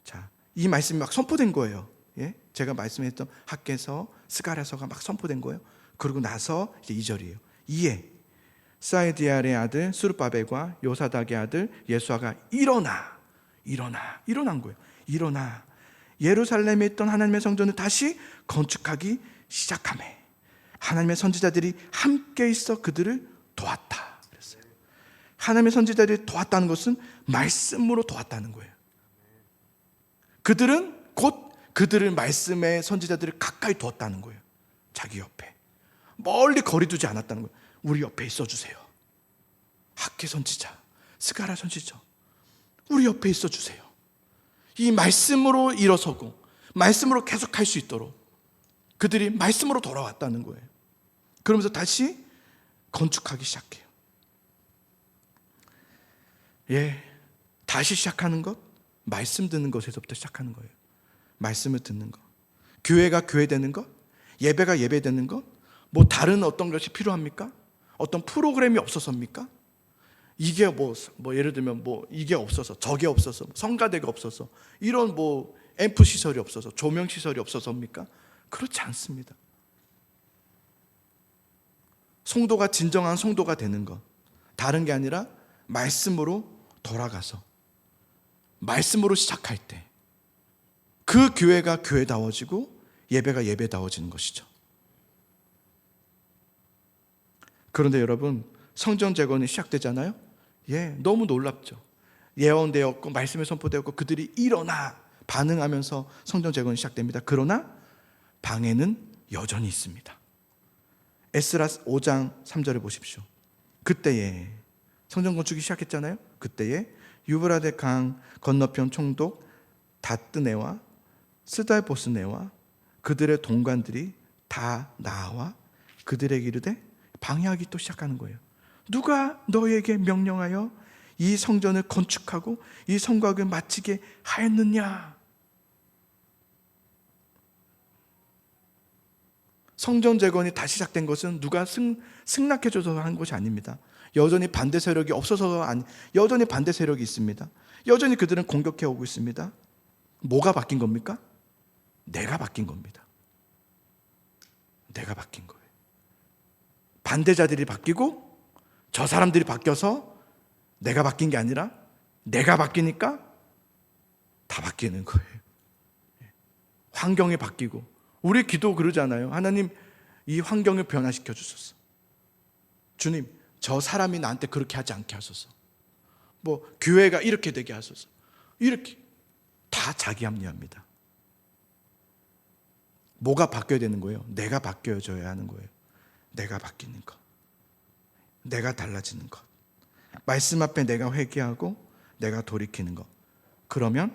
자, 이 말씀이 막 선포된 거예요. 예? 제가 말씀했던 학개서, 스가랴서가 막 선포된 거예요. 그러고 나서 이제 2절이에요. 이에 사이디알의 아들 수르바벨과 요사닥의 아들 예수아가 일어난 거예요. 일어나 예루살렘에 있던 하나님의 성전을 다시 건축하기 시작하매 하나님의 선지자들이 함께 있어 그들을 도왔다 그랬어요. 하나님의 선지자들이 도왔다는 것은 말씀으로 도왔다는 거예요. 그들은 곧 그들을, 말씀의 선지자들을 가까이 두었다는 거예요. 자기 옆에 멀리 거리 두지 않았다는 거예요. 우리 옆에 있어주세요. 학개 선지자, 스가랴 선지자, 우리 옆에 있어주세요. 이 말씀으로 일어서고 말씀으로 계속할 수 있도록 그들이 말씀으로 돌아왔다는 거예요. 그러면서 다시 건축하기 시작해요. 예, 다시 시작하는 것, 말씀 듣는 것에서부터 시작하는 거예요. 말씀을 듣는 것, 교회가 교회되는 것, 예배가 예배되는 것, 뭐 다른 어떤 것이 필요합니까? 어떤 프로그램이 없어서입니까? 이게 뭐 예를 들면 뭐 이게 없어서, 저게 없어서, 성가대가 없어서, 이런 뭐 앰프 시설이 없어서, 조명 시설이 없어서입니까? 그렇지 않습니다. 성도가 진정한 성도가 되는 것, 다른 게 아니라 말씀으로 돌아가서 말씀으로 시작할 때 그 교회가 교회다워지고 예배가 예배다워지는 것이죠. 그런데 여러분, 성전 재건이 시작되잖아요. 예, 너무 놀랍죠. 예언되었고 말씀이 선포되었고 그들이 일어나 반응하면서 성전 재건이 시작됩니다. 그러나 방해는 여전히 있습니다. 에스라 5장 3절에 보십시오. 그때에 성전 건축이 시작했잖아요. 그때에 유브라데 강 건너편 총독 다뜨네와 스달보스네와 그들의 동관들이 다 나와 그들에게 이르되, 방해하기 또 시작하는 거예요. 누가 너에게 명령하여 이 성전을 건축하고 이 성곽을 마치게 하였느냐? 성전 재건이 다시 시작된 것은 누가 승낙해줘서 한 것이 아닙니다. 여전히 반대 세력이 없어서 여전히 반대 세력이 있습니다. 여전히 그들은 공격해오고 있습니다. 뭐가 바뀐 겁니까? 내가 바뀐 겁니다. 내가 바뀐 거예요. 반대자들이 바뀌고 저 사람들이 바뀌어서 내가 바뀐 게 아니라 내가 바뀌니까 다 바뀌는 거예요. 환경이 바뀌고, 우리 기도 그러잖아요. 하나님, 이 환경을 변화시켜 주소서. 주님, 저 사람이 나한테 그렇게 하지 않게 하소서. 뭐 교회가 이렇게 되게 하소서. 이렇게 다 자기 합리화입니다. 뭐가 바뀌어야 되는 거예요? 내가 바뀌어져야 하는 거예요. 내가 바뀌는 것, 내가 달라지는 것, 말씀 앞에 내가 회개하고 내가 돌이키는 것. 그러면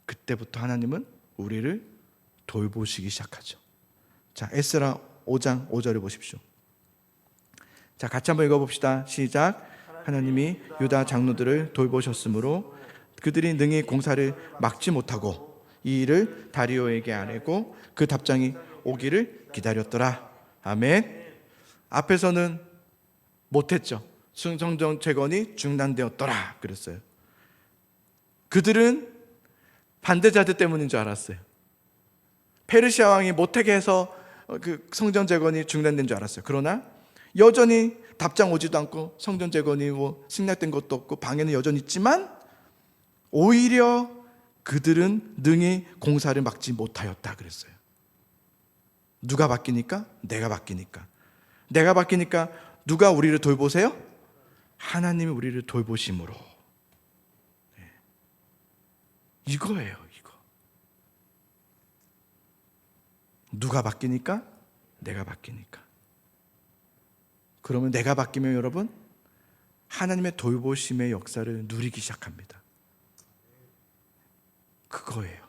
그때부터 하나님은 우리를 돌보시기 시작하죠. 자, 에스라 5장 5절을 보십시오. 자, 같이 한번 읽어봅시다. 시작. 하나님이 유다 장로들을 돌보셨으므로 그들이 능히 공사를 막지 못하고 이 일을 다리오에게 아뢰고 그 답장이 오기를 기다렸더라. 아멘. 앞에서는 못했죠. 성전 재건이 중단되었더라 그랬어요. 그들은 반대자들 때문인 줄 알았어요. 페르시아 왕이 못하게 해서 그 성전 재건이 중단된 줄 알았어요. 그러나 여전히 답장 오지도 않고 성전 재건이 뭐 승낙된 것도 없고 방해는 여전히 있지만 오히려 그들은 능히 공사를 막지 못하였다 그랬어요. 누가 바뀌니까? 내가 바뀌니까. 내가 바뀌니까 누가 우리를 돌보세요? 하나님이 우리를 돌보심으로. 이거예요, 이거. 누가 바뀌니까? 내가 바뀌니까. 그러면 내가 바뀌면 여러분, 하나님의 돌보심의 역사를 누리기 시작합니다. 그거예요.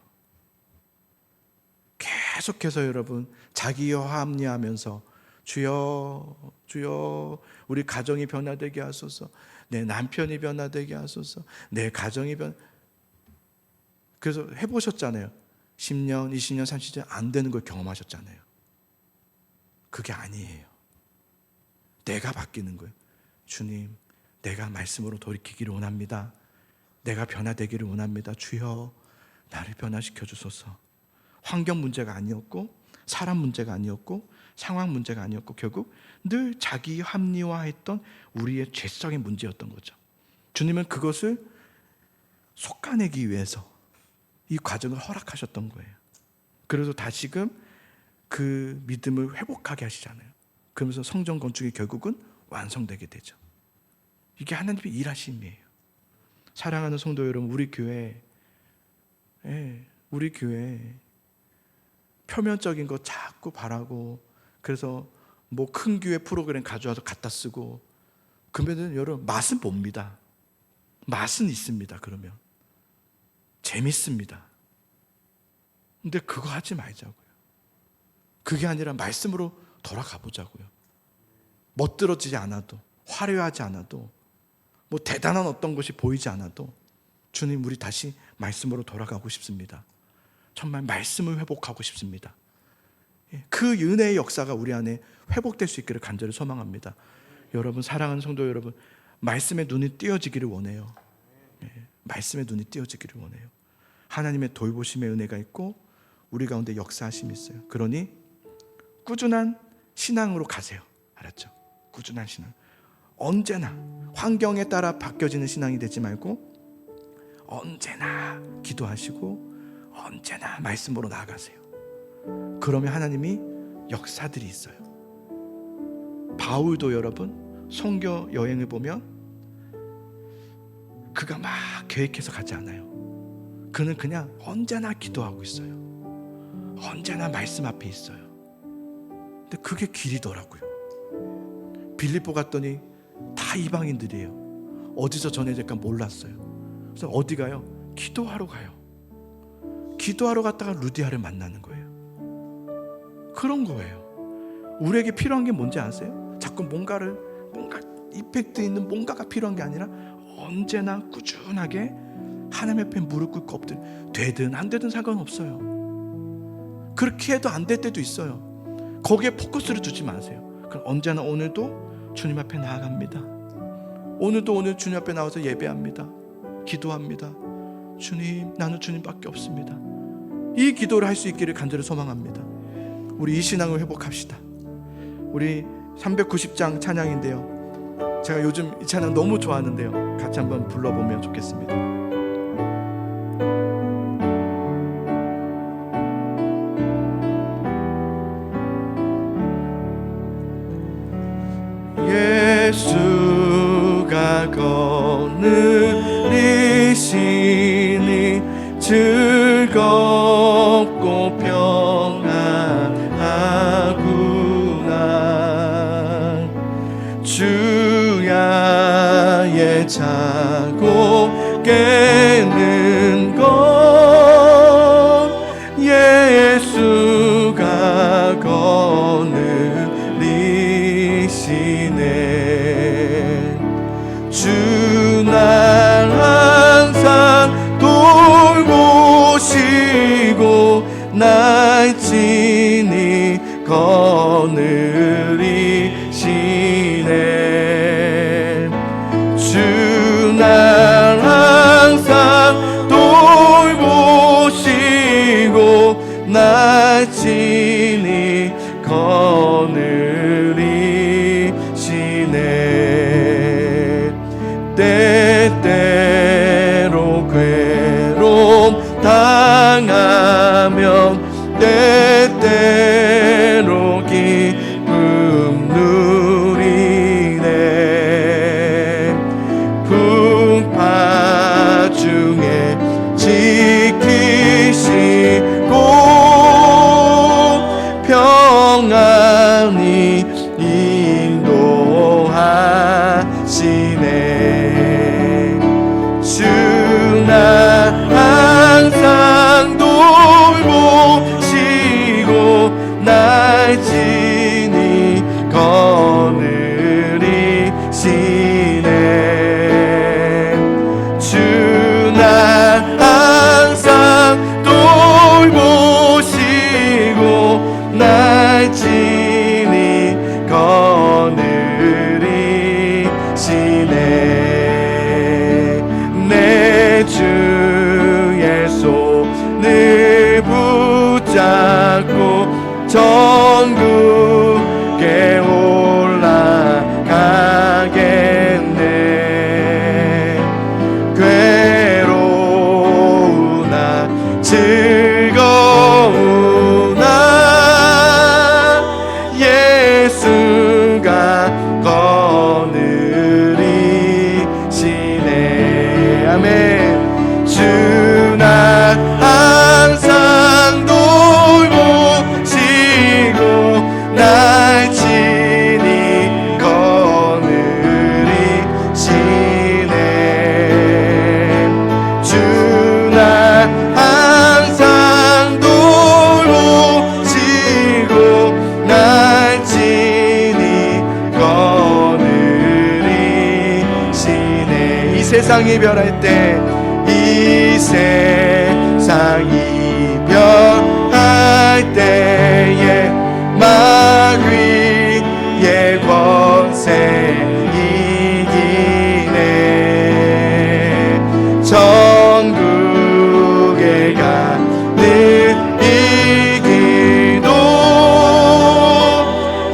계속해서 여러분 자기와 합리하면서 주여 주여 우리 가정이 변화되게 하소서, 내 남편이 변화되게 하소서, 내 가정이 그래서 해보셨잖아요. 10년 20년 30년 안 되는 걸 경험하셨잖아요. 그게 아니에요. 내가 바뀌는 거예요. 주님, 내가 말씀으로 돌이키기를 원합니다. 내가 변화되기를 원합니다. 주여 나를 변화시켜 주소서. 환경 문제가 아니었고 사람 문제가 아니었고 상황 문제가 아니었고 결국 늘 자기 합리화했던 우리의 죄성의 문제였던 거죠. 주님은 그것을 솎아내기 위해서 이 과정을 허락하셨던 거예요. 그래서 다시금 그 믿음을 회복하게 하시잖아요. 그러면서 성전 건축이 결국은 완성되게 되죠. 이게 하나님의 일하심이에요. 사랑하는 성도 여러분, 우리 교회 표면적인 거 자꾸 바라고, 그래서 뭐 큰 교회 프로그램 가져와서 갖다 쓰고, 그러면 여러분 맛은 봅니다. 맛은 있습니다. 그러면 재밌습니다. 근데 그거 하지 말자고요. 그게 아니라 말씀으로 돌아가 보자고요. 멋들어지지 않아도, 화려하지 않아도, 뭐 대단한 어떤 것이 보이지 않아도 주님, 우리 다시 말씀으로 돌아가고 싶습니다. 정말 말씀을 회복하고 싶습니다. 그 은혜의 역사가 우리 안에 회복될 수 있기를 간절히 소망합니다. 여러분, 사랑하는 성도 여러분, 말씀의 눈이 띄어지기를 원해요. 말씀의 눈이 띄어지기를 원해요. 하나님의 돌보심의 은혜가 있고 우리 가운데 역사하심이 있어요. 그러니 꾸준한 신앙으로 가세요. 알았죠? 꾸준한 신앙. 언제나 환경에 따라 바뀌어지는 신앙이 되지 말고 언제나 기도하시고 언제나 말씀으로 나아가세요. 그러면 하나님이 역사들이 있어요. 바울도 여러분 선교 여행을 보면 그가 막 계획해서 가지 않아요. 그는 그냥 언제나 기도하고 있어요. 언제나 말씀 앞에 있어요. 근데 그게 길이더라고요. 빌립보 갔더니 다 이방인들이에요. 어디서 전해질까 몰랐어요. 그래서 어디 가요? 기도하러 가요. 기도하러 갔다가 루디아를 만나는 거예요. 그런 거예요. 우리에게 필요한 게 뭔지 아세요? 자꾸 뭔가 이펙트 있는 뭔가가 필요한 게 아니라 언제나 꾸준하게 하나님 앞에 무릎 꿇고 엎드려, 되든 안 되든 상관없어요. 그렇게 해도 안 될 때도 있어요. 거기에 포커스를 두지 마세요. 그럼 언제나 오늘도 주님 앞에 나아갑니다. 오늘 주님 앞에 나와서 예배합니다. 기도합니다. 주님, 나는 주님밖에 없습니다. 이 기도를 할 수 있기를 간절히 소망합니다. 우리 이 신앙을 회복합시다. 우리 390장 찬양인데요, 제가 요즘 이 찬양 너무 좋아하는데요, 같이 한번 불러보면 좋겠습니다. 예수가 거느리시니 즐겁고 평안하구나. 주야의 자고 깨는 것 예수가 거느리시네. 주 날 항상 돌보시고 날 친히 거느리시네. 주 날 항상 돌보시고 날 친히 거느리시네. 천국에 올라가겠네. 괴로우나 즐거우나 예수가 거느리시네. 아멘. 주 나 항상 돌보시고 날 친히 거느리시네. 주 나 항상 돌보시고 날 친히 거느리시네. 이 세상이 변할 때, 이 세상이 변할 때에 마귀의 권세 이기네. 천국에 가는 이 길도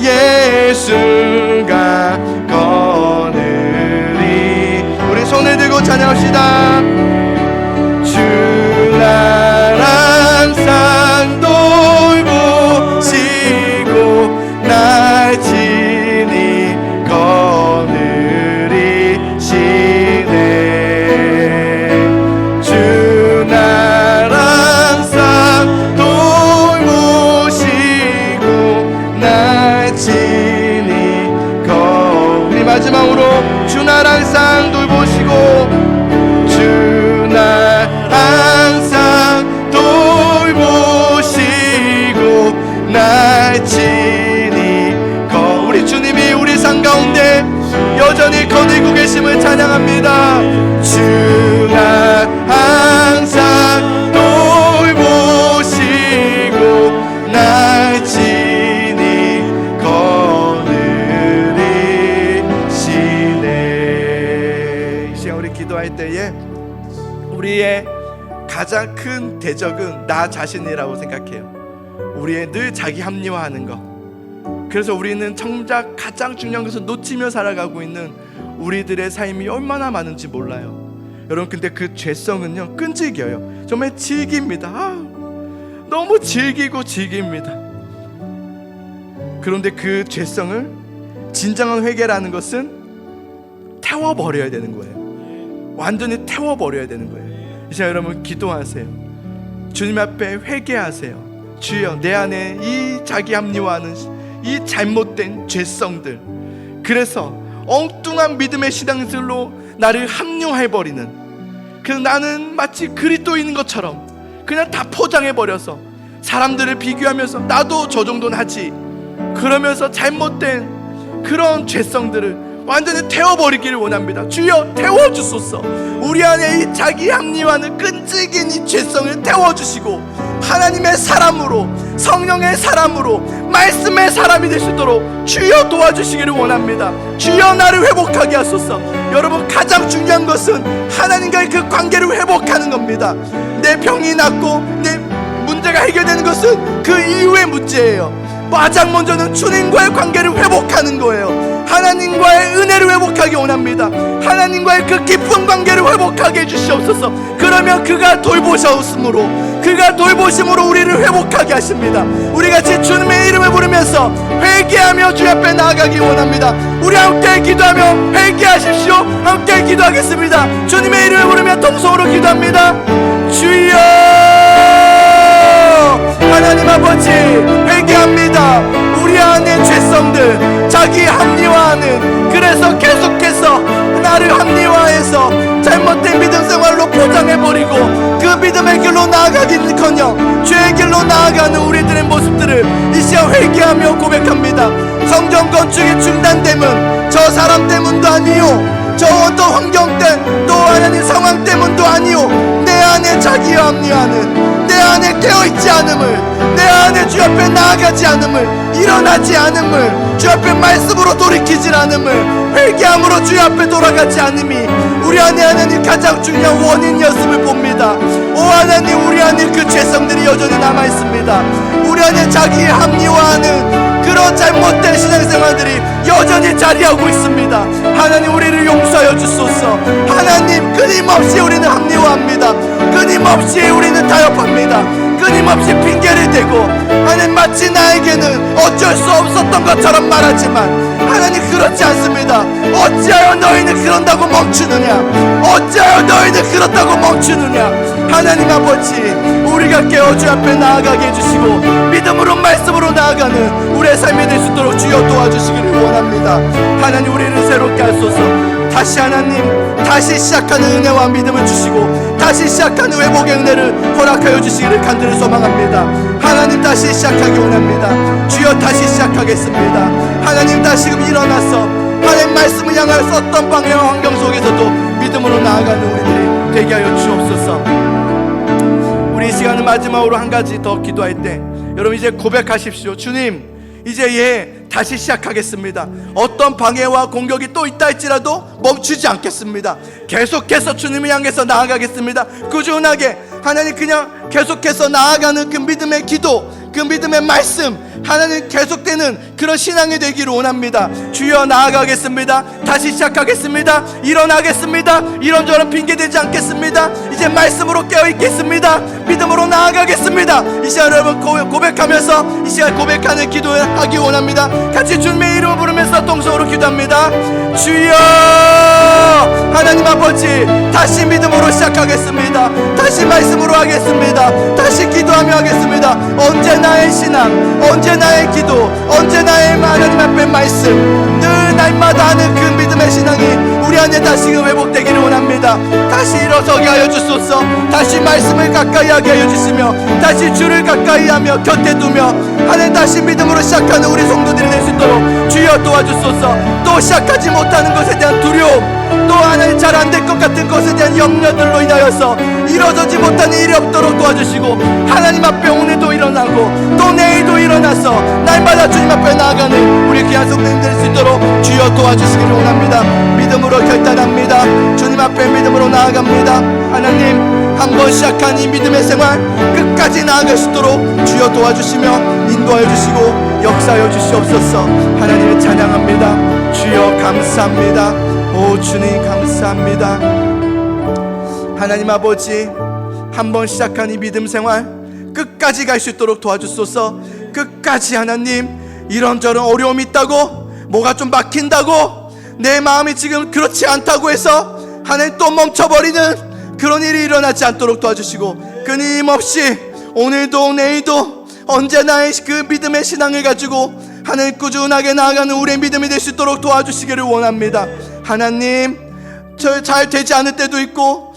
예수가 거느리. 우리 손을 들고 찬양합시다. 주 날 항상 돌보시고 날 친히 거느리시네. 주 날 항상 돌보시고 날 친히 우리 마지막으로 주 날 항상 돌보시고 주 날 항상 돌보시고 날 친히 우리 주님이 우리 삶 가운데 여전히 거느리고 계심을 찬양합니다. 주 날 항상 돌보시고 날 친히 거느리시네. 이 시간 우리 기도할 때에 우리의 가장 큰 대적은 나 자신이라고 생각해요. 우리의 늘 자기 합리화하는 것. 그래서 우리는 정작 가장 중요한 것을 놓치며 살아가고 있는 우리들의 삶이 얼마나 많은지 몰라요. 여러분, 근데 그 죄성은요 끈질겨요. 정말 질깁니다. 너무 질기고 질깁니다. 그런데 그 죄성을 진정한 회개라는 것은 태워버려야 되는 거예요. 완전히 태워버려야 되는 거예요. 이제 여러분 기도하세요. 주님 앞에 회개하세요. 주여, 내 안에 이 자기 합리화하는 이 잘못된 죄성들, 그래서 엉뚱한 믿음의 신앙들로 나를 합리화해버리는, 그 나는 마치 그리스도인인 것처럼 그냥 다 포장해버려서 사람들을 비교하면서 나도 저 정도는 하지, 그러면서 잘못된 그런 죄성들을 완전히 태워버리기를 원합니다. 주여, 태워주소서. 우리 안에 이 자기 합리화는 끈질긴 이 죄성을 태워주시고 하나님의 사람으로, 성령의 사람으로, 말씀의 사람이 될 수 있도록 주여 도와주시기를 원합니다. 주여, 나를 회복하게 하소서. 여러분, 가장 중요한 것은 하나님과의 그 관계를 회복하는 겁니다. 내 병이 낫고 내 문제가 해결되는 것은 그 이후의 문제예요. 가장 먼저는 주님과의 관계를 회복하는 거예요. 하나님과의 은혜를 회복하기 원합니다. 하나님과의 그 깊은 관계를 회복하게 해주시옵소서. 그러면 그가 돌보셨으므로, 그가 돌보심으로 우리를 회복하게 하십니다. 우리 같이 주님의 이름을 부르면서 회개하며 주 앞에 나아가기 원합니다. 우리 함께 기도하며 회개하십시오. 함께 기도하겠습니다. 주님의 이름을 부르며 통성으로 기도합니다. 주여, 하나님 아버지, 회개합니다. 우리 안에 죄성들, 자기 합리화하는, 그래서 계속해서 나를 합리화해서 잘못된 믿음 생활로 포장해버리고 그 믿음의 길로 나아가기는커녕 죄의 길로 나아가는 우리들의 모습들을 이 시간 회개하며 고백합니다. 성전 건축이 중단됨은 저 사람 때문도 아니요, 저 어떤 환경 때, 또 하나님 상황 때문도 아니요, 내 안에 자기 합리화는, 내 안에 깨어있지 않음을 내 안에 주 앞에 나아가지 않음을, 일어나지 않음을, 주 앞에 말씀으로 돌이키질 않음을, 회개함으로 주 앞에 돌아가지 않음이 우리 안에 하나님 가장 중요한 원인이었음을 봅니다. 오 하나님, 우리 안에 그 죄성들이 여전히 남아있습니다. 우리 안에 자기의 합리화하는 그런 잘못된 신앙생활들이 여전히 자리하고 있습니다. 하나님, 우리를 용서하여 주소서. 하나님, 끊임없이 우리는 합리화합니다. 끊임없이 우리는 타협합니다. 끊임없이 핑계를 대고, 하나님, 마치 나에게는 어쩔 수 없었던 것처럼 말하지만 하나님, 그렇지 않습니다. 어찌하여 너희는 그런다고 멈추느냐? 어찌하여 너희는 그렇다고 멈추느냐? 하나님 아버지, 우리가 깨어 주 앞에 나아가게 해주시고 믿음으로 말씀으로 나아가는 우리의 삶이 될 수 있도록 주여 도와주시기를 원합니다. 하나님, 우리를 새롭게 하소서. 다시 하나님, 다시 시작하는 은혜와 믿음을 주시고 다시 시작하는 회복의 은혜를 허락하여 주시기를 간절히 소망합니다. 하나님, 다시 시작하기 원합니다. 주여, 다시 시작하겠습니다. 하나님, 다시금 일어나서 하나님 말씀을 향하여 어떤 방향과 환경 속에서도 믿음으로 나아가는 우리들이 되게 하여 주옵소서. 우리 이 시간은 마지막으로 한 가지 더 기도할 때 여러분 이제 고백하십시오. 주님, 이제 다시 시작하겠습니다. 어떤 방해와 공격이 또 있다 할지라도 멈추지 않겠습니다. 계속해서 주님을 향해서 나아가겠습니다. 꾸준하게 하나님, 그냥 계속해서 나아가는 그 믿음의 기도, 그 믿음의 말씀, 하나님 계속되는 그런 신앙이 되기를 원합니다. 주여, 나아가겠습니다. 다시 시작하겠습니다. 일어나겠습니다. 이런저런 핑계대지 않겠습니다. 이제 말씀으로 깨어있겠습니다. 믿음으로 나아가겠습니다. 이 시간 여러분 고백하면서 이 시간 고백하는 기도하기 원합니다. 같이 주님의 이름을 부르면서 동성으로 기도합니다. 주여, 하나님 아버지, 다시 믿음으로 시작하겠습니다. 다시 말씀으로 하겠습니다. 다시 기도하며 하겠습니다. 언제 나의 신앙, 언제 나의 기도, 언제 나의 하나님 앞에 말씀, 늘 날마다 하는 그 믿음의 신앙이 우리 안에 다시금 회복되기를 원합니다. 다시 일어서게 하여 주소서. 다시 말씀을 가까이 하게 하여 주시며 다시 주를 가까이 하며 곁에 두며 하나님, 다시 믿음으로 시작하는 우리 성도들이 될 수 있도록 주여 도와주소서. 또 시작하지 못하는 것에 대한 두려움, 또 하나님 잘 안 될 것 같은 것에 대한 염려들로 인하여서 이루어지지 못하는 일이 없도록 도와주시고, 하나님 앞에 오늘도 일어나고 또 내일도 일어나서 날마다 주님 앞에 나아가는 우리 귀한 성도님 될 수 있도록 주여 도와주시기를 원합니다. 믿음으로 결단합니다. 주님 앞에 믿음으로 나아갑니다. 하나님, 한번 시작한 이 믿음의 생활 끝까지 나아갈 수 있도록 주여 도와주시며 인도하여 주시고 역사하여 주시옵소서. 하나님을 찬양합니다. 주여 감사합니다. 오 주님 감사합니다. 하나님 아버지, 한번 시작한 이 믿음 생활 끝까지 갈 수 있도록 도와주소서. 끝까지 하나님, 이런저런 어려움이 있다고, 뭐가 좀 막힌다고, 내 마음이 지금 그렇지 않다고 해서 하나님 또 멈춰버리는 그런 일이 일어나지 않도록 도와주시고, 끊임없이 오늘도 내일도 언제나 그 믿음의 신앙을 가지고 하나님 꾸준하게 나아가는 우리의 믿음이 될 수 있도록 도와주시기를 원합니다. 하나님, 저 잘 되지 않을 때도 있고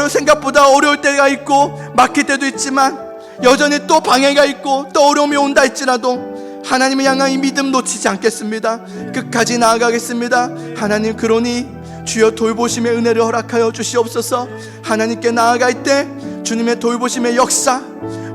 생각보다 어려울 때가 있고 막힐 때도 있지만 여전히 또 방해가 있고 또 어려움이 온다 할지라도 하나님을 향한 이 믿음 놓치지 않겠습니다. 끝까지 나아가겠습니다. 하나님, 그러니 주여 돌보심의 은혜를 허락하여 주시옵소서. 하나님께 나아갈 때 주님의 돌보심의 역사,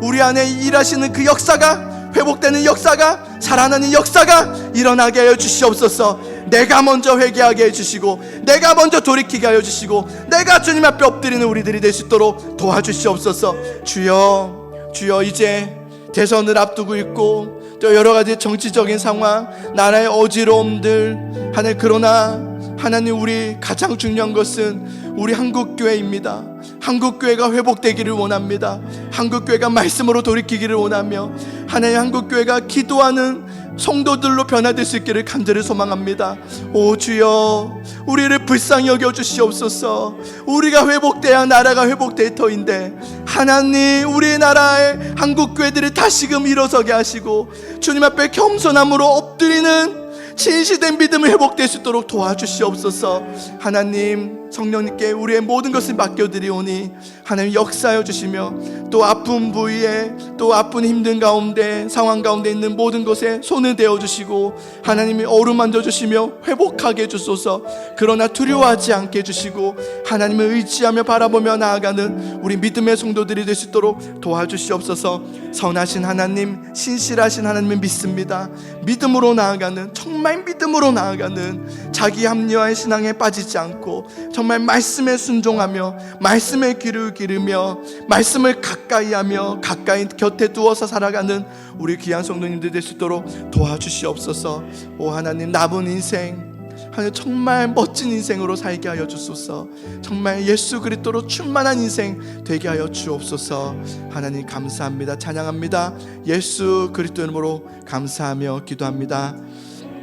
우리 안에 일하시는 그 역사가, 회복되는 역사가, 살아나는 역사가 일어나게 하여 주시옵소서. 내가 먼저 회개하게 해주시고 내가 먼저 돌이키게 하여 주시고 내가 주님 앞에 엎드리는 우리들이 될 수 있도록 도와주시옵소서. 주여, 이제 대선을 앞두고 있고 또 여러 가지 정치적인 상황, 나라의 어지러움들, 하나님, 그러나 하나님, 우리 가장 중요한 것은 우리 한국교회입니다. 한국교회가 회복되기를 원합니다. 한국교회가 말씀으로 돌이키기를 원하며 하나님, 한국교회가 기도하는 성도들로 변화될 수 있기를 간절히 소망합니다. 오 주여, 우리를 불쌍히 여겨 주시옵소서. 우리가 회복돼야 나라가 회복될 터인데 하나님, 우리나라의 한국교회들이 다시금 일어서게 하시고 주님 앞에 겸손함으로 엎드리는 진실된 믿음이 회복될 수 있도록 도와주시옵소서. 하나님, 성령님께 우리의 모든 것을 맡겨드리오니 하나님 역사하여 주시며, 또 아픈 부위에, 또 아픈 힘든 가운데, 상황 가운데 있는 모든 것에 손을 대어 주시고 하나님이 어루만져 주시며 회복하게 해주소서. 그러나 두려워하지 않게 해주시고 하나님을 의지하며 바라보며 나아가는 우리 믿음의 성도들이 될 수 있도록 도와주시옵소서. 선하신 하나님, 신실하신 하나님을 믿습니다. 믿음으로 나아가는, 정말 믿음으로 나아가는, 자기 합리화의 신앙에 빠지지 않고 정말 말씀에 순종하며 말씀에 귀를 기르며 말씀을 가까이하며 가까이 곁에 두어서 살아가는 우리 귀한 성도님들 될 수 있도록 도와주시옵소서. 오 하나님, 남은 인생 하나님 정말 멋진 인생으로 살게 하여 주소서. 정말 예수 그리스도로 충만한 인생 되게 하여 주옵소서. 하나님 감사합니다. 찬양합니다. 예수 그리스도 이름으로 감사하며 기도합니다.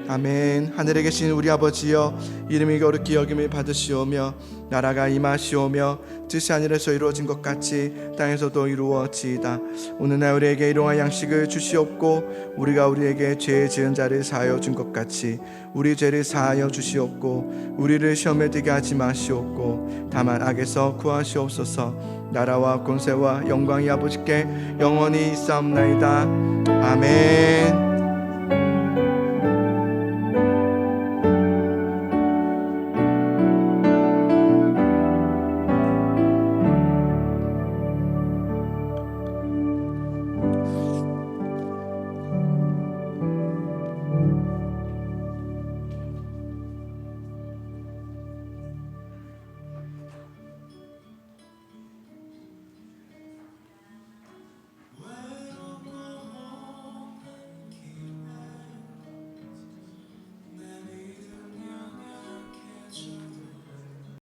아멘. 하늘에 계신 우리 아버지여, 이름이 거룩히 여김을 받으시오며 나라가 임하시오며 뜻이 하늘에서 이루어진 것 같이 땅에서도 이루어지이다. 오늘날 우리에게 일용할 양식을 주시옵고 우리가 우리에게 죄 지은 자를 사하여 준 것 같이 우리 죄를 사하여 주시옵고 우리를 시험에 들게 하지 마시옵고 다만 악에서 구하시옵소서. 나라와 권세와 영광이 아버지께 영원히 있사옵나이다. 아멘.